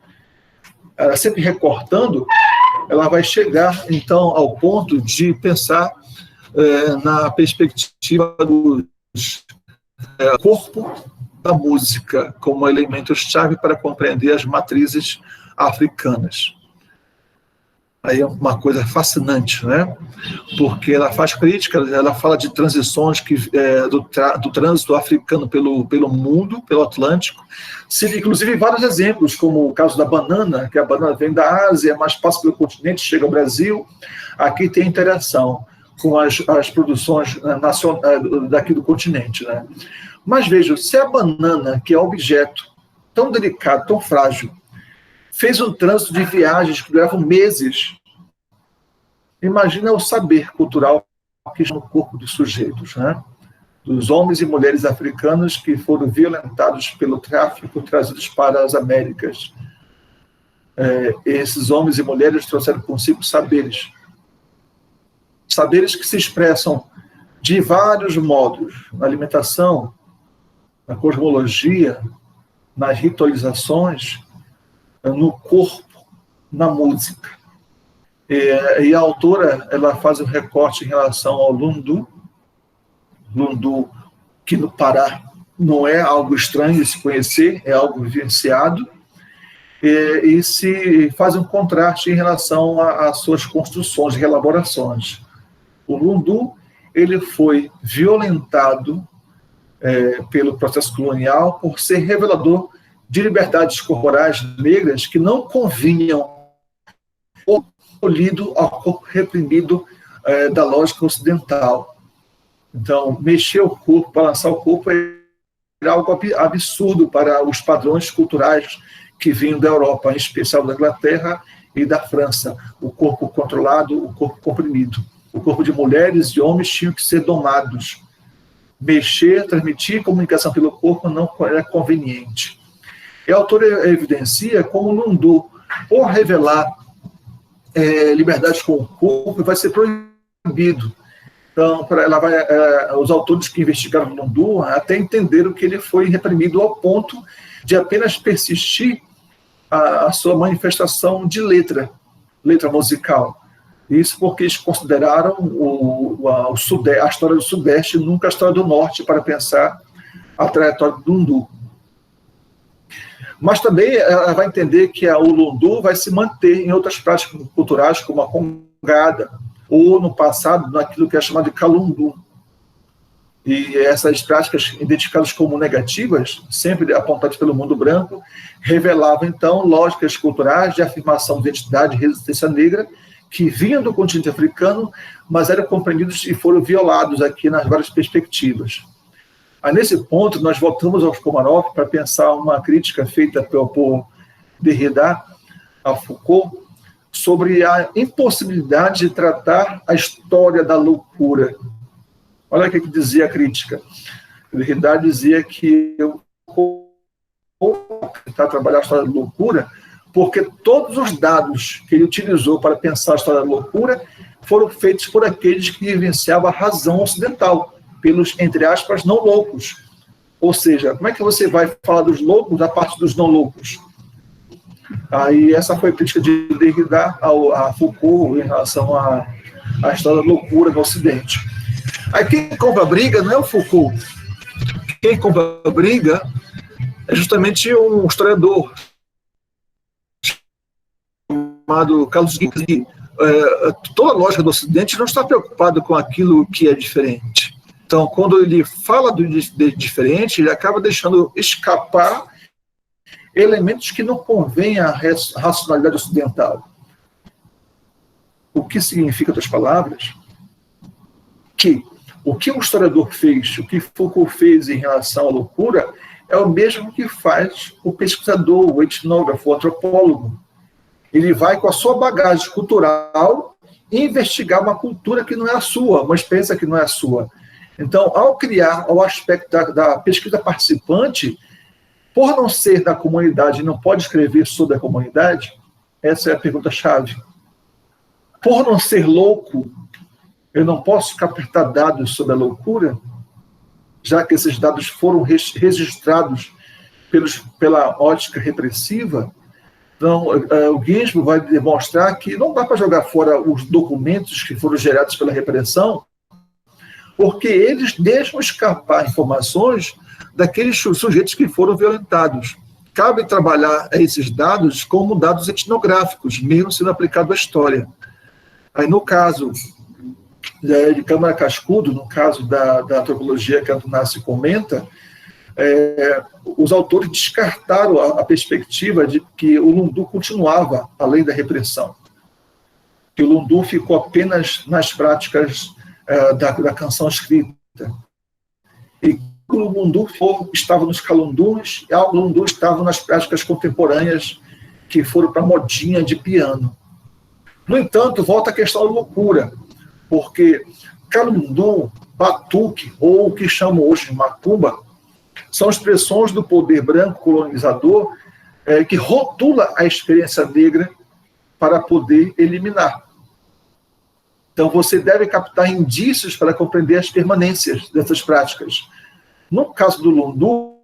Ela sempre recortando, ela vai chegar, então, ao ponto de pensar na perspectiva do corpo da música como elemento-chave para compreender as matrizes africanas. Aí é uma coisa fascinante, né? Porque ela faz crítica, ela fala de transições do trânsito africano pelo mundo, pelo Atlântico. Cita, inclusive, vários exemplos, como o caso da banana, que a banana vem da Ásia, mas passa pelo continente, chega ao Brasil. Aqui tem interação com as produções daqui do continente, né? Mas veja, se a banana, que é um objeto tão delicado, tão frágil, fez um trânsito de viagens que duravam meses, imagina o saber cultural que está no corpo dos sujeitos, né? Dos homens e mulheres africanos que foram violentados pelo tráfico, trazidos para as Américas. Esses homens e mulheres trouxeram consigo saberes que se expressam de vários modos, na alimentação, na cosmologia, nas ritualizações, no corpo, na música. E a autora ela faz um recorte em relação ao Lundu, que no Pará não é algo estranho de se conhecer, é algo vivenciado, e se faz um contraste em relação às suas construções e elaborações. O Lundu, ele foi violentado pelo processo colonial por ser revelador de liberdades corporais negras que não convinham ao polido, ao corpo reprimido da lógica ocidental. Então, mexer o corpo, balançar o corpo era algo absurdo para os padrões culturais que vinham da Europa, em especial da Inglaterra e da França. O corpo controlado, o corpo comprimido. O corpo de mulheres e homens tinham que ser domados. Mexer, transmitir comunicação pelo corpo não era conveniente. E a autora evidencia como o Lundu, por revelar liberdade com o corpo, vai ser proibido. Então, os autores que investigaram o Lundu até entenderam que ele foi reprimido ao ponto de apenas persistir a sua manifestação de letra musical. Isso porque eles consideraram a história do Sudeste, nunca a história do Norte, para pensar a trajetória do Lundu. Mas também ela vai entender que o Lundu vai se manter em outras práticas culturais, como a congada, ou no passado, naquilo que é chamado de calundu. E essas práticas identificadas como negativas, sempre apontadas pelo mundo branco, revelavam, então, lógicas culturais de afirmação de identidade e resistência negra, que vinham do continente africano, mas eram compreendidos e foram violados aqui nas várias perspectivas. Aí, nesse ponto, nós voltamos aos Komarov para pensar uma crítica feita por Derrida a Foucault sobre a impossibilidade de tratar a história da loucura. Olha o que dizia a crítica. Derrida dizia que eu vou tentar trabalhar a história da loucura porque todos os dados que ele utilizou para pensar a história da loucura foram feitos por aqueles que vivenciavam a razão ocidental, pelos, entre aspas, não loucos. Ou seja, como é que você vai falar dos loucos da parte dos não loucos? Aí essa foi a crítica de Derrida a Foucault em relação à história da loucura no Ocidente. Aí quem compra a briga não é o Foucault. Quem compra a briga é justamente um historiador chamado Carlos Guigui. Toda a lógica do Ocidente não está preocupado com aquilo que é diferente. Então, quando ele fala do diferente, ele acaba deixando escapar elementos que não convêm à racionalidade ocidental. O que significa, outras palavras, que o que o historiador fez, o que Foucault fez em relação à loucura, é o mesmo que faz o pesquisador, o etnógrafo, o antropólogo. Ele vai com a sua bagagem cultural investigar uma cultura que não é a sua, uma experiência que não é a sua. Então, ao criar o aspecto da pesquisa participante, por não ser da comunidade e não pode escrever sobre a comunidade, essa é a pergunta-chave. Por não ser louco, eu não posso captar dados sobre a loucura, já que esses dados foram registrados pela ótica repressiva. Então, o Ginsburg vai demonstrar que não dá para jogar fora os documentos que foram gerados pela repressão, porque eles deixam escapar informações daqueles sujeitos que foram violentados. Cabe trabalhar esses dados como dados etnográficos, mesmo sendo aplicado à história. Aí, no caso de Câmara Cascudo, no caso da antropologia que a Antonassi comenta, os autores descartaram a perspectiva de que o Lundu continuava além da repressão, que o Lundu ficou apenas nas práticas da canção escrita. E o Lundu estava nos calunduns, e o Lundu estava nas práticas contemporâneas que foram para a modinha de piano. No entanto, volta a questão da loucura, porque calundu, batuque, ou o que chamam hoje de macumba, são expressões do poder branco colonizador que rotula a experiência negra para poder eliminar. Então, você deve captar indícios para compreender as permanências dessas práticas. No caso do Lundu,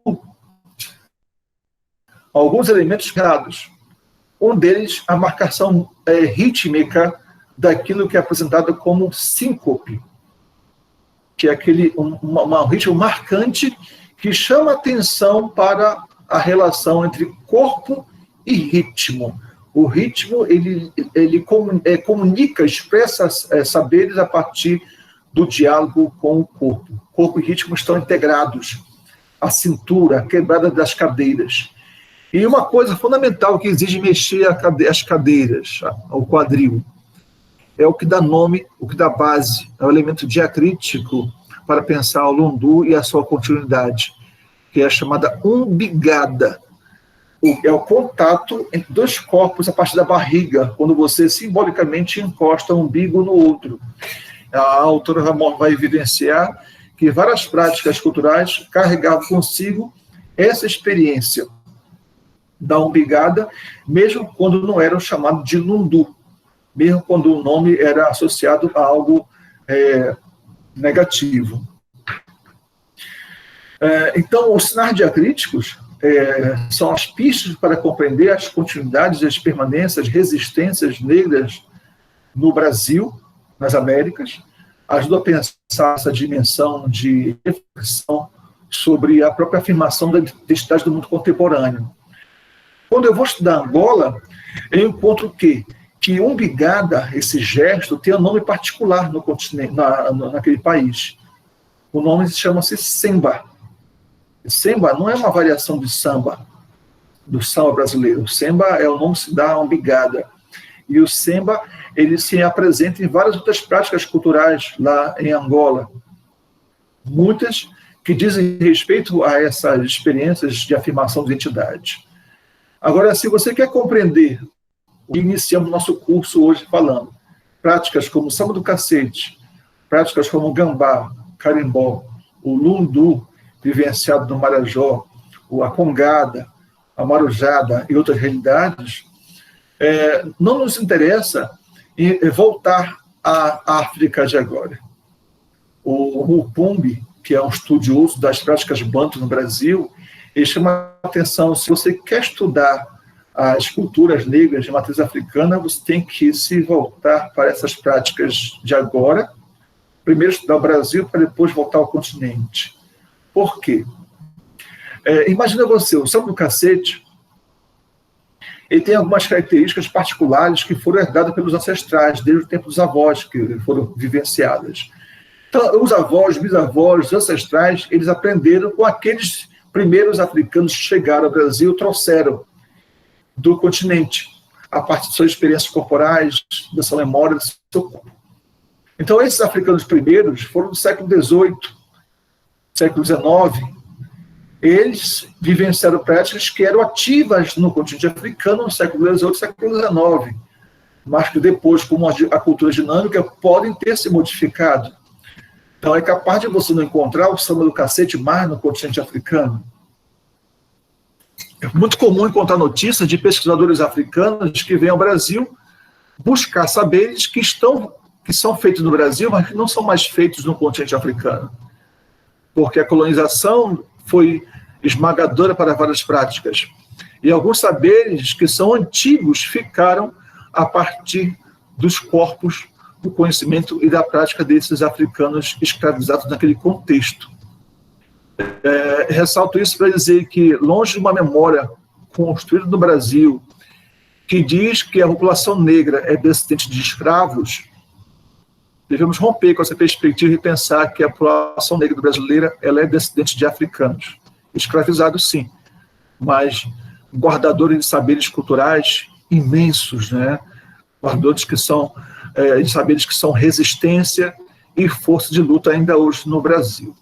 alguns elementos claros. Um deles, a marcação rítmica daquilo que é apresentado como síncope, que é um ritmo marcante que chama atenção para a relação entre corpo e ritmo. O ritmo, ele comunica, expressa saberes a partir do diálogo com o corpo. Corpo e ritmo estão integrados. A cintura, a quebrada das cadeiras. E uma coisa fundamental que exige mexer as cadeiras, o quadril, é o que dá nome, o que dá base, é o elemento diacrítico para pensar o lundu e a sua continuidade, que é a chamada umbigada. É o contato entre dois corpos a partir da barriga, quando você simbolicamente encosta um umbigo no outro. A autora vai evidenciar que várias práticas culturais carregavam consigo essa experiência da umbigada, mesmo quando não eram chamados de lundu, mesmo quando o nome era associado a algo negativo. Então, os sinais diacríticos são as pistas para compreender as continuidades, as permanências, resistências negras no Brasil, nas Américas, ajuda a pensar essa dimensão de reflexão sobre a própria afirmação da identidade do mundo contemporâneo. Quando eu vou estudar Angola, eu encontro que umbigada, esse gesto, tem um nome particular no continente, naquele país. O nome chama-se semba. Semba não é uma variação de samba, do samba brasileiro. O semba é o nome que se dá à umbigada. E o semba, ele se apresenta em várias outras práticas culturais lá em Angola. Muitas que dizem respeito a essas experiências de afirmação de identidade. Agora, se você quer compreender o que iniciamos nosso curso hoje falando, práticas como o samba do cacete, práticas como o gambá, carimbó, o lundu, vivenciado no Marajó, a congada, a marujada e outras realidades, não nos interessa voltar à África de agora. O Mupumbi, que é um estudioso das práticas bantu no Brasil, ele chama a atenção, se você quer estudar as culturas negras de matriz africana, você tem que se voltar para essas práticas de agora, primeiro estudar o Brasil, para depois voltar ao continente. Por quê? Imagina você, o samba do cacete, ele tem algumas características particulares que foram herdadas pelos ancestrais, desde o tempo dos avós, que foram vivenciadas. Então, os avós, bisavós, os ancestrais, eles aprenderam com aqueles primeiros africanos que chegaram ao Brasil, trouxeram do continente, a partir de suas experiências corporais, da sua memória, do seu corpo. Então, esses africanos primeiros foram do século XVIII, século XIX, eles vivenciaram práticas que eram ativas no continente africano no século XVIII e século XIX, mas que depois, como a cultura dinâmica, podem ter se modificado. Então, é capaz de você não encontrar o samba do cacete mais no continente africano. É muito comum encontrar notícias de pesquisadores africanos que vêm ao Brasil buscar saberes que são feitos no Brasil, mas que não são mais feitos no continente africano. Porque a colonização foi esmagadora para várias práticas. E alguns saberes que são antigos ficaram a partir dos corpos, do conhecimento e da prática desses africanos escravizados naquele contexto. Ressalto isso para dizer que, longe de uma memória construída no Brasil, que diz que a população negra é descendente de escravos, devemos romper com essa perspectiva e pensar que a população negra brasileira ela é descendente de africanos. Escravizados, sim, mas guardadores de saberes culturais imensos, né? Guardadores que são de saberes que são resistência e força de luta ainda hoje no Brasil.